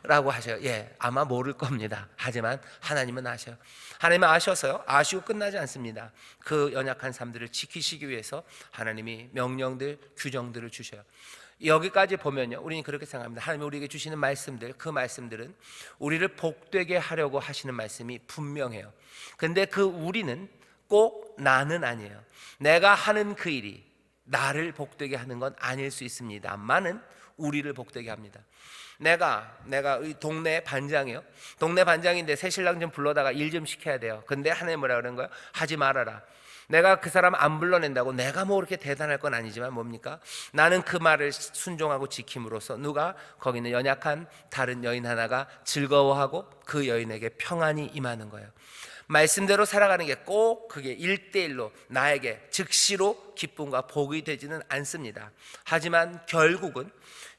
A: 라고 하셔요. 예, 아마 모를 겁니다. 하지만 하나님은 아셔요. 하나님은 아셔서요 아시고 끝나지 않습니다. 그 연약한 삶들을 지키시기 위해서 하나님이 명령들, 규정들을 주셔요. 여기까지 보면요 우리는 그렇게 생각합니다. 하나님이 우리에게 주시는 말씀들, 그 말씀들은 우리를 복되게 하려고 하시는 말씀이 분명해요. 근데 그 우리는 꼭 나는 아니에요. 내가 하는 그 일이 나를 복되게 하는 건 아닐 수 있습니다만은 우리를 복되게 합니다. 내가 동네 반장이요. 동네 반장인데 새신랑 좀 불러다가 일 좀 시켜야 돼요. 근데 하나님 뭐라 그러는 거예요? 하지 말아라. 내가 그 사람 안 불러낸다고 내가 뭐 그렇게 대단할 건 아니지만 뭡니까? 나는 그 말을 순종하고 지킴으로써 누가 거기 있는 연약한 다른 여인 하나가 즐거워하고 그 여인에게 평안이 임하는 거예요. 말씀대로 살아가는 게 꼭 그게 1대1로 나에게 즉시로 기쁨과 복이 되지는 않습니다. 하지만 결국은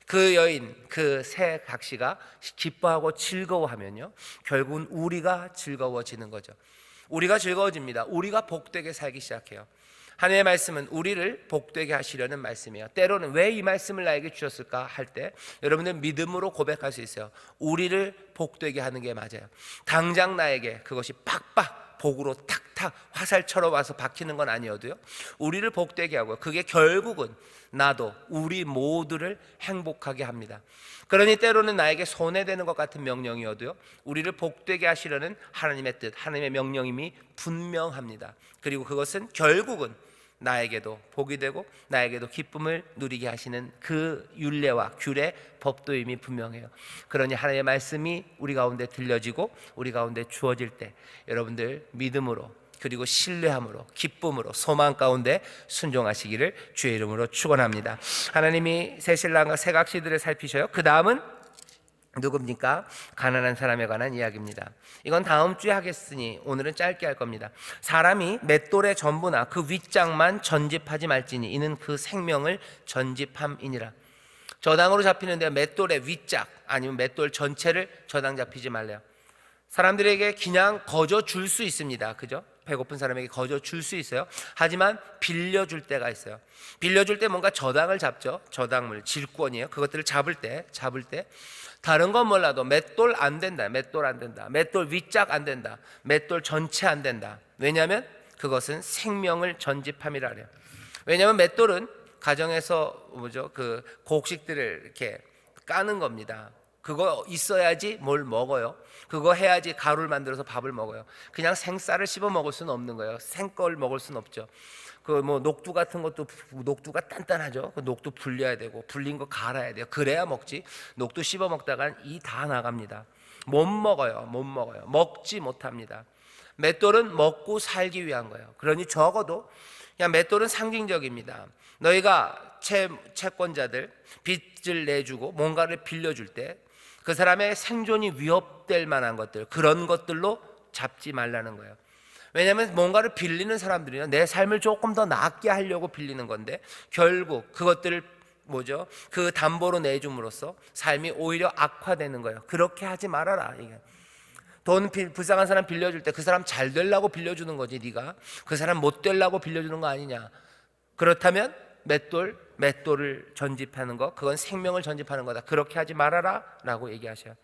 A: 그 여인, 그 새 각시가 기뻐하고 즐거워하면요 결국은 우리가 즐거워지는 거죠. 우리가 즐거워집니다. 우리가 복되게 살기 시작해요. 하나님의 말씀은 우리를 복되게 하시려는 말씀이에요. 때로는 왜 이 말씀을 나에게 주셨을까 할 때 여러분들 믿음으로 고백할 수 있어요. 우리를 복되게 하는 게 맞아요. 당장 나에게 그것이 팍팍 복으로 탁탁 화살처럼 와서 박히는 건 아니어도요 우리를 복되게 하고요 그게 결국은 나도 우리 모두를 행복하게 합니다. 그러니 때로는 나에게 손해되는 것 같은 명령이어도요 우리를 복되게 하시려는 하나님의 뜻, 하나님의 명령임이 분명합니다. 그리고 그것은 결국은 나에게도 복이 되고 나에게도 기쁨을 누리게 하시는 그 율례와 규례, 법도임이 분명해요. 그러니 하나님의 말씀이 우리 가운데 들려지고 우리 가운데 주어질 때 여러분들 믿음으로 그리고 신뢰함으로 기쁨으로 소망 가운데 순종하시기를 주의 이름으로 축원합니다. 하나님이 새신랑과 새각시들을 살피셔요. 그 다음은 누굽니까? 가난한 사람에 관한 이야기입니다. 이건 다음 주에 하겠으니 오늘은 짧게 할 겁니다. 사람이 맷돌의 전부나 그 윗장만 전집하지 말지니 이는 그 생명을 전집함이니라. 저당으로 잡히는데 맷돌의 윗짝 아니면 맷돌 전체를 저당 잡히지 말래요. 사람들에게 그냥 거저 줄 수 있습니다. 그죠? 배고픈 사람에게 거저 줄 수 있어요. 하지만 빌려줄 때가 있어요. 빌려줄 때 뭔가 저당을 잡죠. 저당물, 질권이에요. 그것들을 잡을 때 다른 건 몰라도 맷돌 안 된다. 맷돌 안 된다. 맷돌 윗짝 안 된다. 맷돌 전체 안 된다. 왜냐하면 그것은 생명을 전집함이라 그래요. 왜냐하면 맷돌은 가정에서 그 곡식들을 이렇게 까는 겁니다. 그거 있어야지 뭘 먹어요. 그거 해야지 가루를 만들어서 밥을 먹어요. 그냥 생쌀을 씹어 먹을 수는 없는 거예요. 생걸 먹을 수는 없죠. 그 뭐 녹두 같은 것도, 녹두가 단단하죠. 그 녹두 불려야 되고 불린 거 갈아야 돼요. 그래야 먹지. 녹두 씹어 먹다간 이 다 나갑니다. 못 먹어요. 먹지 못합니다. 맷돌은 먹고 살기 위한 거예요. 그러니 적어도 그냥 맷돌은 상징적입니다. 너희가 채권자들 빚을 내주고 뭔가를 빌려줄 때 그 사람의 생존이 위협될 만한 것들, 그런 것들로 잡지 말라는 거예요. 왜냐하면 뭔가를 빌리는 사람들이요, 내 삶을 조금 더 낫게 하려고 빌리는 건데 결국 그것들을 그 담보로 내줌으로써 삶이 오히려 악화되는 거예요. 그렇게 하지 말아라. 이게 돈 불쌍한 사람 빌려줄 때 그 사람 잘 되려고 빌려주는 거지. 네가 그 사람 못 되려고 빌려주는 거 아니냐. 그렇다면 맷돌을 전집하는 거, 그건 생명을 전집하는 거다. 그렇게 하지 말아라 라고 얘기하셔요.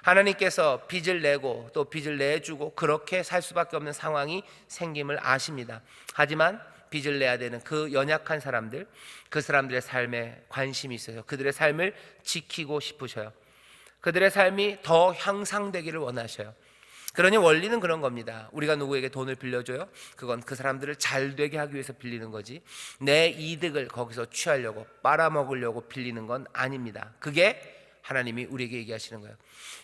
A: 하나님께서 빚을 내고 또 빚을 내주고 그렇게 살 수밖에 없는 상황이 생김을 아십니다. 하지만 빚을 내야 되는 그 연약한 사람들, 그 사람들의 삶에 관심이 있어요. 그들의 삶을 지키고 싶으셔요. 그들의 삶이 더 향상되기를 원하셔요. 그러니 원리는 그런 겁니다. 우리가 누구에게 돈을 빌려줘요? 그건 그 사람들을 잘 되게 하기 위해서 빌리는 거지, 내 이득을 거기서 취하려고 빨아먹으려고 빌리는 건 아닙니다. 그게 하나님이 우리에게 얘기하시는 거예요.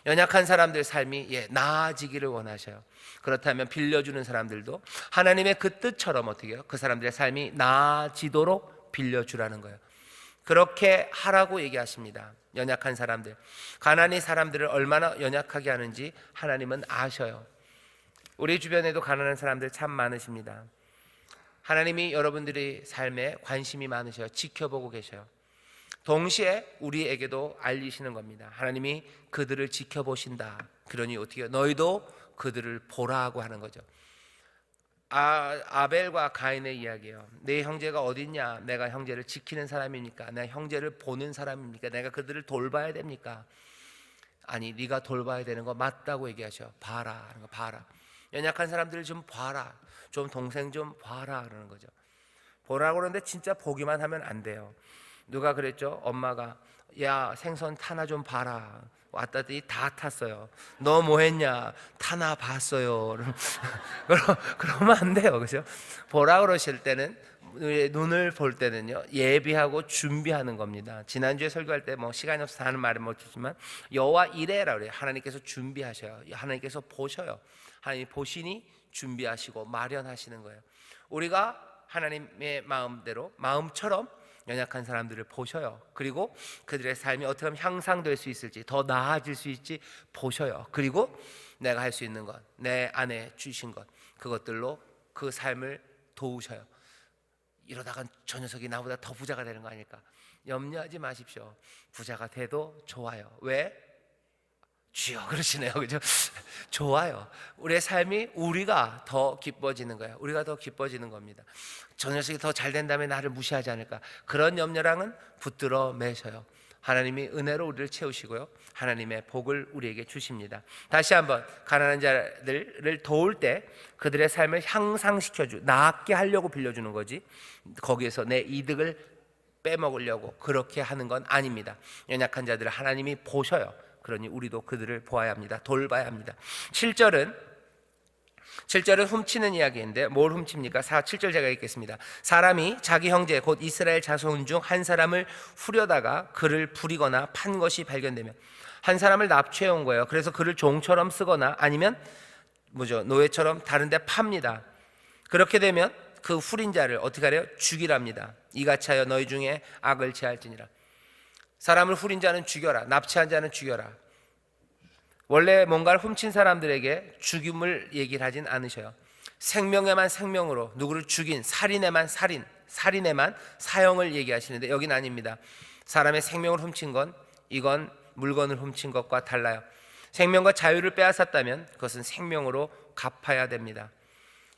A: 연약한 사람들의 삶이 나아지기를 원하셔요. 그렇다면 빌려주는 사람들도 하나님의 그 뜻처럼 어떻게 해요? 그 사람들의 삶이 나아지도록 빌려주라는 거예요. 그렇게 하라고 얘기하십니다. 연약한 사람들, 가난이 사람들을 얼마나 연약하게 하는지 하나님은 아셔요. 우리 주변에도 가난한 사람들 참 많으십니다. 하나님이 여러분들의 삶에 관심이 많으셔요. 지켜보고 계셔요. 동시에 우리에게도 알리시는 겁니다. 하나님이 그들을 지켜보신다. 그러니 어떻게 해요? 너희도 그들을 보라고 하는 거죠. 아벨과 가인의 이야기예요. 내 형제가 어딨냐? 내가 형제를 지키는 사람입니까? 내가 형제를 보는 사람입니까? 내가 그들을 돌봐야 됩니까? 아니, 네가 돌봐야 되는 거 맞다고 얘기하셔. 봐라 하는 거. 봐라. 연약한 사람들을 좀 봐라. 좀 동생 좀 봐라 그러는 거죠. 보라고 그러는데 진짜 보기만 하면 안 돼요. 누가 그랬죠? 엄마가 야, 생선 타나 좀 봐라. 왔다더니 다 탔어요. 너 뭐 했냐? 타나 봤어요. 그러면 안 돼요. 그죠? 보라 그러실 때는, 눈을 볼 때는요, 예비하고 준비하는 겁니다. 지난주에 설교할 때 시간이 없어서 하는 말은 못했지만 여호와 이레라 그래요. 하나님께서 준비하셔요. 하나님께서 보셔요. 하나님이 보시니 준비하시고 마련하시는 거예요. 우리가 하나님의 마음처럼 연약한 사람들을 보셔요. 그리고 그들의 삶이 어떻게 하면 향상될 수 있을지, 더 나아질 수 있을지 보셔요. 그리고 내가 할 수 있는 것, 내 안에 주신 것, 그것들로 그 삶을 도우셔요. 이러다가 저 녀석이 나보다 더 부자가 되는 거 아닐까? 염려하지 마십시오. 부자가 돼도 좋아요. 왜? 주여 그러시네요. 그죠? 좋아요. 우리의 삶이 우리가 더 기뻐지는 거예요. 우리가 더 기뻐지는 겁니다. 저 녀석이 더 잘 된다면 나를 무시하지 않을까? 그런 염려랑은 붙들어 매셔요. 하나님이 은혜로 우리를 채우시고요, 하나님의 복을 우리에게 주십니다. 다시 한번, 가난한 자들을 도울 때 그들의 삶을 향상시켜주, 낫게 하려고 빌려주는 거지, 거기에서 내 이득을 빼먹으려고 그렇게 하는 건 아닙니다. 연약한 자들을 하나님이 보셔요. 그러니 우리도 그들을 보아야 합니다. 돌봐야 합니다. 7절은 훔치는 이야기인데 뭘 훔칩니까? 7절 제가 읽겠습니다. 사람이 자기 형제 곧 이스라엘 자손 중 한 사람을 후려다가 그를 부리거나 판 것이 발견되면, 한 사람을 납치해 온 거예요. 그래서 그를 종처럼 쓰거나 아니면 노예처럼 다른 데 팝니다. 그렇게 되면 그 후린 자를 어떻게 하래요? 죽이랍니다. 이같이 하여 너희 중에 악을 제할지니라. 사람을 후린 자는 죽여라. 납치한 자는 죽여라. 원래 뭔가를 훔친 사람들에게 죽임을 얘기를 하진 않으셔요. 생명에만 생명으로, 누구를 죽인 살인에만 살인에만 사형을 얘기하시는데 여긴 아닙니다. 사람의 생명을 훔친 건, 이건 물건을 훔친 것과 달라요. 생명과 자유를 빼앗았다면 그것은 생명으로 갚아야 됩니다.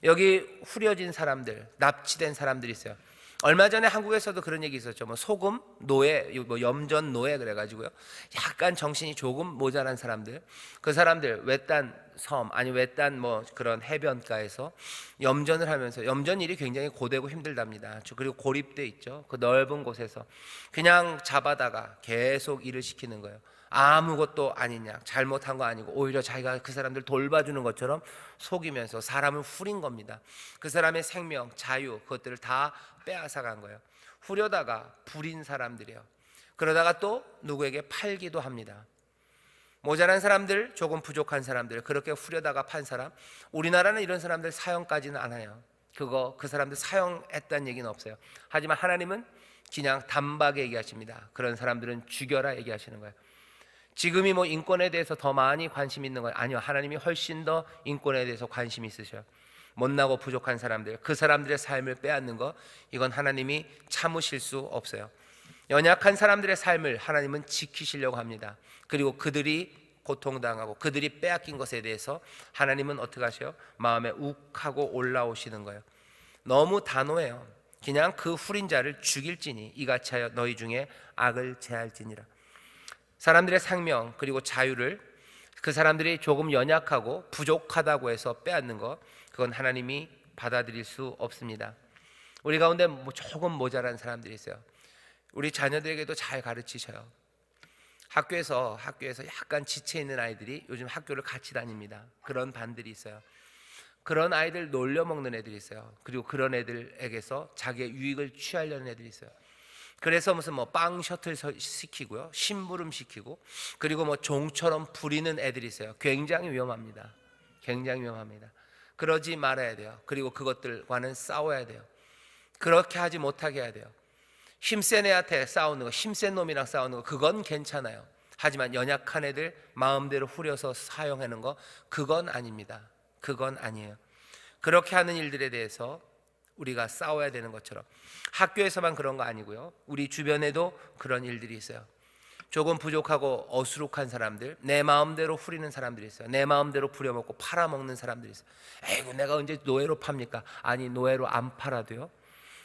A: 여기 후려진 사람들, 납치된 사람들이 있어요. 얼마 전에 한국에서도 그런 얘기 있었죠. 뭐 소금 노예, 뭐 염전 노예 그래가지고요. 약간 정신이 조금 모자란 사람들, 그 사람들 외딴 섬 아니 외딴 뭐 그런 해변가에서 염전을 하면서, 염전 일이 굉장히 고되고 힘들답니다. 그리고 고립돼 있죠. 그 넓은 곳에서 그냥 잡아다가 계속 일을 시키는 거예요. 아무것도 아니냐, 잘못한 거 아니고 오히려 자기가 그 사람들 돌봐주는 것처럼 속이면서 사람을 후린 겁니다. 그 사람의 생명, 자유, 그것들을 다 빼앗아간 거예요. 후려다가 부린 사람들이요. 그러다가 또 누구에게 팔기도 합니다. 모자란 사람들, 조금 부족한 사람들, 그렇게 후려다가 판 사람, 우리나라는 이런 사람들 사형까지는 안 해요. 그 사람들 사형했다는 얘기는 없어요. 하지만 하나님은 그냥 단박에 얘기하십니다. 그런 사람들은 죽여라 얘기하시는 거예요. 지금이 뭐 인권에 대해서 더 많이 관심 있는 거예요? 아니요, 하나님이 훨씬 더 인권에 대해서 관심이 있으셔요. 못나고 부족한 사람들, 그 사람들의 삶을 빼앗는 거, 이건 하나님이 참으실 수 없어요. 연약한 사람들의 삶을 하나님은 지키시려고 합니다. 그리고 그들이 고통당하고 그들이 빼앗긴 것에 대해서 하나님은 어떻게 하셔요? 마음에 욱하고 올라오시는 거예요. 너무 단호해요. 그냥 그 후린 자를 죽일지니 이같이 하여 너희 중에 악을 제할지니라. 사람들의 생명 그리고 자유를 그 사람들이 조금 연약하고 부족하다고 해서 빼앗는 것, 그건 하나님이 받아들일 수 없습니다. 우리 가운데 조금 모자란 사람들이 있어요. 우리 자녀들에게도 잘 가르치셔요. 학교에서 약간 지체 있는 아이들이 요즘 학교를 같이 다닙니다. 그런 반들이 있어요. 그런 아이들 놀려먹는 애들이 있어요. 그리고 그런 애들에게서 자기의 유익을 취하려는 애들이 있어요. 그래서 무슨 뭐 빵 셔틀 시키고요, 심부름 시키고, 그리고 뭐 종처럼 부리는 애들이 있어요. 굉장히 위험합니다. 굉장히 위험합니다. 그러지 말아야 돼요. 그리고 그것들과는 싸워야 돼요. 그렇게 하지 못하게 해야 돼요. 힘센 애한테 싸우는 거, 힘센 놈이랑 싸우는 거, 그건 괜찮아요. 하지만 연약한 애들 마음대로 후려서 사용하는 거, 그건 아닙니다. 그건 아니에요. 그렇게 하는 일들에 대해서 우리가 싸워야 되는 것처럼, 학교에서만 그런 거 아니고요, 우리 주변에도 그런 일들이 있어요. 조금 부족하고 어수룩한 사람들, 내 마음대로 후리는 사람들이 있어요. 내 마음대로 부려먹고 팔아먹는 사람들이 있어요. 에이구, 내가 언제 노예로 팝니까? 아니, 노예로 안 팔아도요,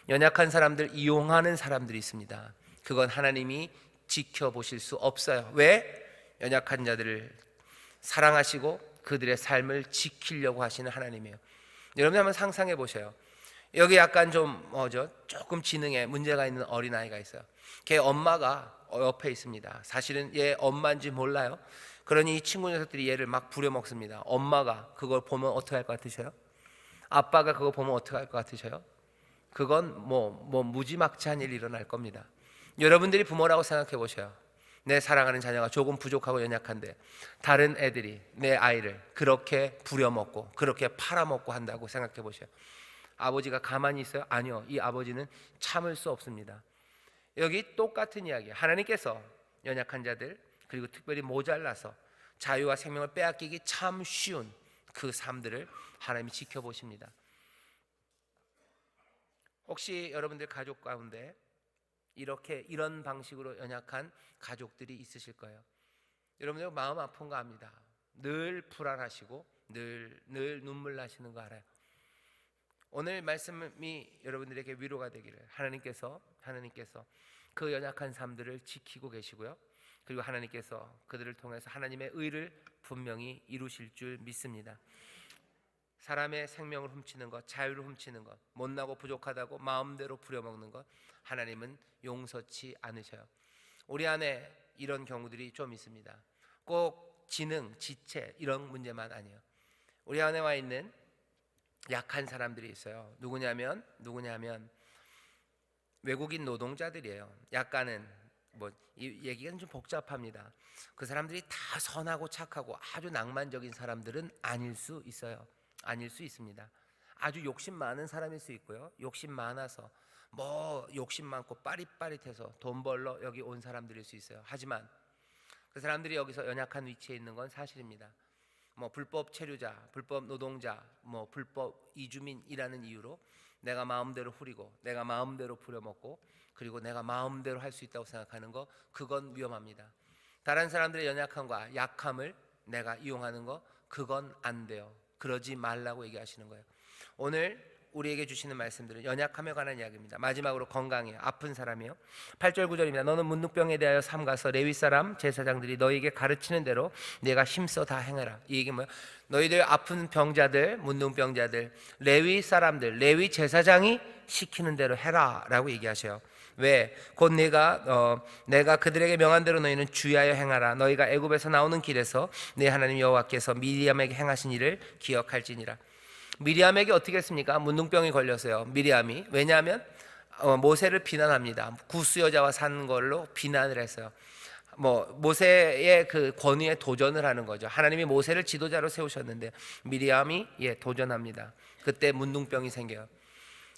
A: 연약한 사람들 이용하는 사람들이 있습니다. 그건 하나님이 지켜보실 수 없어요. 왜? 연약한 자들을 사랑하시고 그들의 삶을 지키려고 하시는 하나님이에요. 여러분 한번 상상해 보세요. 여기 약간 조금 지능에 문제가 있는 어린아이가 있어요. 걔 엄마가 옆에 있습니다. 사실은 얘 엄마인지 몰라요. 그러니 이 친구 녀석들이 얘를 막 부려먹습니다. 엄마가 그걸 보면 어떻게 할 것 같으셔요? 아빠가 그거 보면 어떻게 할 것 같으셔요? 그건 무지막지한 일이 일어날 겁니다. 여러분들이 부모라고 생각해 보셔요. 내 사랑하는 자녀가 조금 부족하고 연약한데 다른 애들이 내 아이를 그렇게 부려먹고 그렇게 팔아먹고 한다고 생각해 보셔요. 아버지가 가만히 있어요? 아니요. 이 아버지는 참을 수 없습니다. 여기 똑같은 이야기예요. 하나님께서 연약한 자들, 그리고 특별히 모자라서 자유와 생명을 빼앗기기 참 쉬운 그 삶들을 하나님이 지켜보십니다. 혹시 여러분들 가족 가운데 이런 방식으로 연약한 가족들이 있으실 거예요. 여러분들 마음 아픈 거 압니다. 늘 불안하시고 늘 눈물 나시는 거 알아요. 오늘 말씀이 여러분들에게 위로가 되기를 하나님께서 그 연약한 삶들을 지키고 계시고요, 그리고 하나님께서 그들을 통해서 하나님의 의를 분명히 이루실 줄 믿습니다. 사람의 생명을 훔치는 것, 자유를 훔치는 것, 못나고 부족하다고 마음대로 부려먹는 것, 하나님은 용서치 않으셔요. 우리 안에 이런 경우들이 좀 있습니다. 꼭 지능, 지체 이런 문제만 아니에요. 우리 안에 와 있는 약한 사람들이 있어요. 누구냐면 외국인 노동자들이에요. 약간은 이 얘기는 좀 복잡합니다. 그 사람들이 다 선하고 착하고 아주 낭만적인 사람들은 아닐 수 있어요. 아닐 수 있습니다. 아주 욕심 많은 사람일 수 있고요, 욕심 많아서 욕심 많고 빠릿빠릿해서 돈 벌러 여기 온 사람들일 수 있어요. 하지만 그 사람들이 여기서 연약한 위치에 있는 건 사실입니다. 불법 체류자, 불법 노동자, 불법 이주민이라는 이유로 내가 마음대로 후리고 내가 마음대로 부려먹고 그리고 내가 마음대로 할 수 있다고 생각하는 거, 그건 위험합니다. 다른 사람들의 연약함과 약함을 내가 이용하는 거 그건 안 돼요. 그러지 말라고 얘기하시는 거예요. 오늘 우리에게 주시는 말씀들은 연약함에 관한 이야기입니다. 마지막으로 건강이에요. 아픈 사람이요. 8절 9절입니다. 너는 문둥병에 대하여 삼가서 레위 사람 제사장들이 너에게 가르치는 대로 내가 힘써 다 행하라. 이 얘기 뭐야? 너희들 아픈 병자들, 문둥병자들, 레위 사람들, 레위 제사장이 시키는 대로 해라라고 얘기하셔요. 왜? 곧 내가 그들에게 명한 대로 너희는 주의하여 행하라. 너희가 애굽에서 나오는 길에서 네 하나님 여호와께서 미리암에게 행하신 일을 기억할지니라. 미리암에게 어떻게 했습니까? 문둥병이 걸렸어요. 미리암이. 왜냐하면 모세를 비난합니다. 구스 여자와 산 걸로 비난을 했어요. 모세의 그 권위에 도전을 하는 거죠. 하나님이 모세를 지도자로 세우셨는데 미리암이 도전합니다. 그때 문둥병이 생겨요.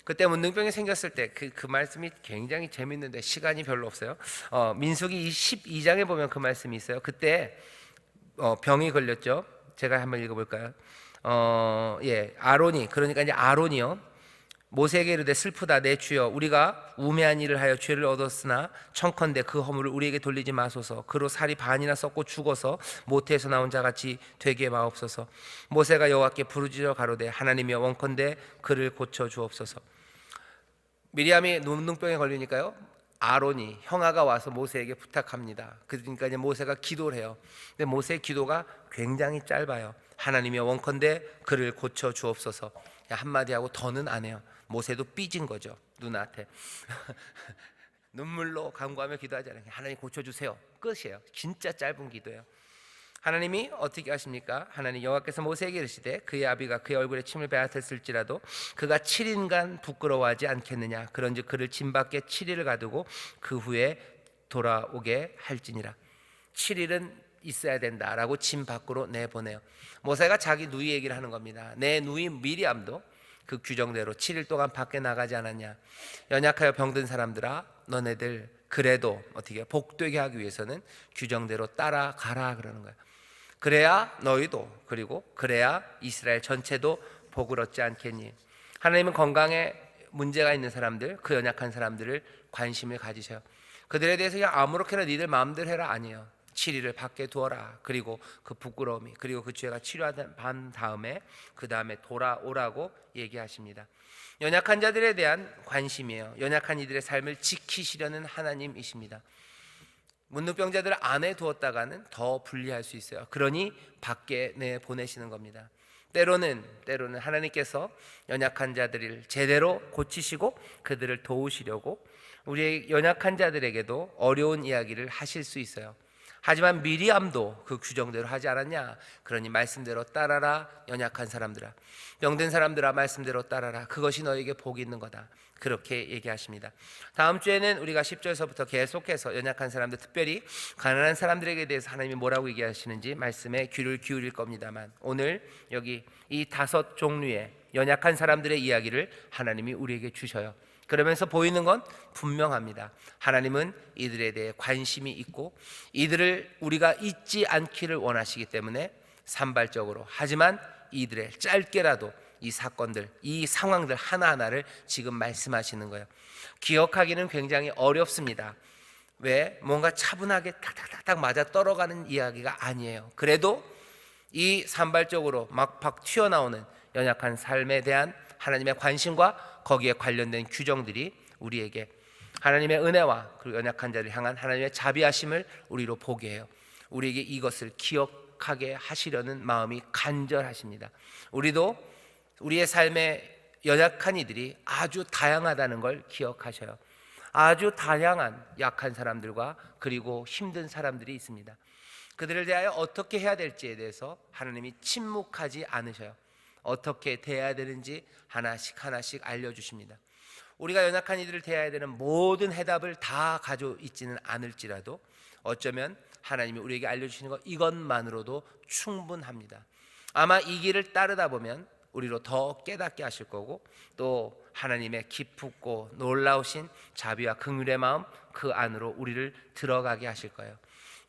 A: 그때 문둥병이 생겼을 때 그 말씀이 굉장히 재밌는데 시간이 별로 없어요. 민수기 12장에 보면 그 말씀이 있어요. 그때 병이 걸렸죠. 제가 한번 읽어볼까요? 아론이, 그러니까 이제 아론이요, 모세에게 이르되 슬프다 내 주여, 우리가 우매한 일을 하여 죄를 얻었으나 청컨대 그 허물을 우리에게 돌리지 마소서. 그로 살이 반이나 썩고 죽어서 모태에서 나온 자같이 되게 마옵소서. 모세가 여호와께 부르짖어 가로되 하나님이여 원컨대 그를 고쳐 주옵소서. 미리암이 문둥병에 걸리니까요, 아론이 형아가 와서 모세에게 부탁합니다. 그러니까 이제 모세가 기도를 해요. 근데 모세의 기도가 굉장히 짧아요. 하나님이여 원컨대 그를 고쳐 주옵소서. 한마디 하고 더는 안 해요. 모세도 삐진 거죠, 누나한테. 눈물로 간구하며 기도하잖아요. 하나님 고쳐주세요. 끝이에요. 진짜 짧은 기도예요. 하나님이 어떻게 하십니까? 하나님 여호와께서 모세에게 이르시되 그의 아비가 그의 얼굴에 침을 빼앗았을지라도 그가 7일간 부끄러워하지 않겠느냐. 그런즉 그를 진 밖에 7일을 가두고 그 후에 돌아오게 할지니라. 7일은 있어야 된다라고 진 밖으로 내보내요. 모세가 자기 누이 얘기를 하는 겁니다. 내 누이 미리암도 그 규정대로 7일 동안 밖에 나가지 않았냐. 연약하여 병든 사람들아, 너네들 그래도 어떻게 복되게 하기 위해서는 규정대로 따라가라 그러는 거예요. 그래야 너희도, 그리고 그래야 이스라엘 전체도 복을 얻지 않겠니. 하나님은 건강에 문제가 있는 사람들, 그 연약한 사람들을 관심을 가지셔요. 그들에 대해서 그냥 아무렇게나 니들 마음대로 해라 아니에요. 7일을 밖에 두어라. 그리고 그 부끄러움이, 그리고 그 죄가 치료한 다음에 그 다음에 돌아오라고 얘기하십니다. 연약한 자들에 대한 관심이에요. 연약한 이들의 삶을 지키시려는 하나님이십니다. 문둥병자들을 안에 두었다가는 더 불리할 수 있어요. 그러니 밖에 내보내시는 겁니다. 때로는 하나님께서 연약한 자들을 제대로 고치시고 그들을 도우시려고 우리의 연약한 자들에게도 어려운 이야기를 하실 수 있어요. 하지만 미리암도 그 규정대로 하지 않았냐. 그러니 말씀대로 따라라. 연약한 사람들아, 병든 사람들아, 말씀대로 따라라. 그것이 너에게 복이 있는 거다. 그렇게 얘기하십니다. 다음 주에는 우리가 10절서부터 계속해서 연약한 사람들, 특별히 가난한 사람들에게 대해서 하나님이 뭐라고 얘기하시는지 말씀에 귀를 기울일 겁니다만, 오늘 여기 이 5 종류의 연약한 사람들의 이야기를 하나님이 우리에게 주셔요. 그러면서 보이는 건 분명합니다. 하나님은 이들에 대해 관심이 있고 이들을 우리가 잊지 않기를 원하시기 때문에 산발적으로, 하지만 이들의 짧게라도 이 사건들, 이 상황들 하나하나를 지금 말씀하시는 거예요. 기억하기는 굉장히 어렵습니다. 왜? 뭔가 차분하게 탁탁탁탁 맞아 떨어가는 이야기가 아니에요. 그래도 이 산발적으로 막팍 튀어나오는 연약한 삶에 대한 하나님의 관심과 거기에 관련된 규정들이 우리에게 하나님의 은혜와 그리고 연약한 자를 향한 하나님의 자비하심을 우리로 보게 해요. 우리에게 이것을 기억하게 하시려는 마음이 간절하십니다. 우리도 우리의 삶에 연약한 이들이 아주 다양하다는 걸 기억하셔요. 아주 다양한 약한 사람들과 그리고 힘든 사람들이 있습니다. 그들을 대하여 어떻게 해야 될지에 대해서 하나님이 침묵하지 않으셔요. 어떻게 대해야 되는지 하나씩 하나씩 알려주십니다. 우리가 연약한 이들을 대해야 되는 모든 해답을 다 가지고 있지는 않을지라도 어쩌면 하나님이 우리에게 알려주시는 것 이것만으로도 충분합니다. 아마 이 길을 따르다 보면 우리로 더 깨닫게 하실 거고, 또 하나님의 깊고 놀라우신 자비와 긍휼의 마음 그 안으로 우리를 들어가게 하실 거예요.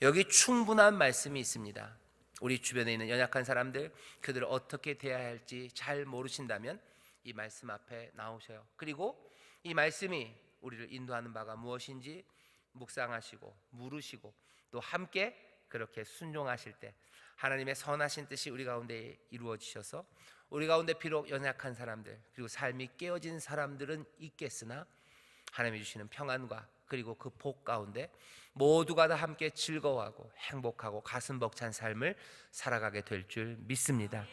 A: 여기 충분한 말씀이 있습니다. 우리 주변에 있는 연약한 사람들, 그들을 어떻게 대해야 할지 잘 모르신다면 이 말씀 앞에 나오셔요. 그리고 이 말씀이 우리를 인도하는 바가 무엇인지 묵상하시고 물으시고 또 함께 그렇게 순종하실 때 하나님의 선하신 뜻이 우리 가운데 이루어지셔서 우리 가운데 비록 연약한 사람들 그리고 삶이 깨어진 사람들은 있겠으나 하나님이 주시는 평안과 그리고 그 복 가운데 모두가 다 함께 즐거워하고 행복하고 가슴 벅찬 삶을 살아가게 될 줄 믿습니다.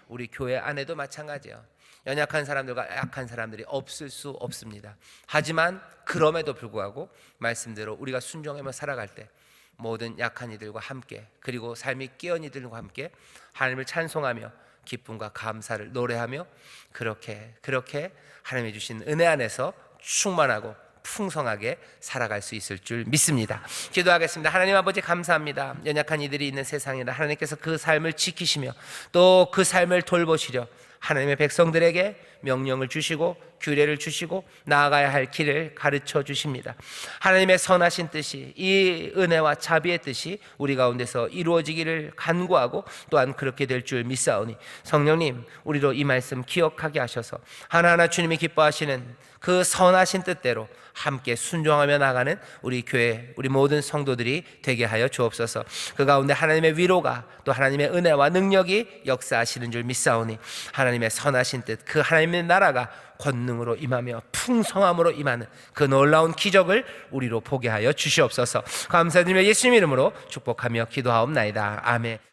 A: 우리 교회 안에도 마찬가지예요. 연약한 사람들과 약한 사람들이 없을 수 없습니다. 하지만 그럼에도 불구하고 말씀대로 우리가 순종하며 살아갈 때 모든 약한 이들과 함께 그리고 삶이 깨어진 이들과 함께 하나님을 찬송하며 기쁨과 감사를 노래하며 그렇게 하나님이 주신 은혜 안에서 충만하고 풍성하게 살아갈 수 있을 줄 믿습니다. 기도하겠습니다. 하나님 아버지 감사합니다. 연약한 이들이 있는 세상이라 하나님께서 그 삶을 지키시며 또 그 삶을 돌보시려 하나님의 백성들에게 명령을 주시고 규례를 주시고 나아가야 할 길을 가르쳐 주십니다. 하나님의 선하신 뜻이 이 은혜와 자비의 뜻이 우리 가운데서 이루어지기를 간구하고 또한 그렇게 될 줄 믿사오니 성령님 우리로 이 말씀 기억하게 하셔서 하나하나 주님이 기뻐하시는 그 선하신 뜻대로 함께 순종하며 나가는 우리 교회 우리 모든 성도들이 되게 하여 주옵소서. 그 가운데 하나님의 위로가 또 하나님의 은혜와 능력이 역사하시는 줄 믿사오니 하나님의 선하신 뜻 그 하나님의 나라가 권능으로 임하며 풍성함으로 임하는 그 놀라운 기적을 우리로 보게 하여 주시옵소서. 감사드리며 예수님 이름으로 축복하며 기도하옵나이다. 아멘.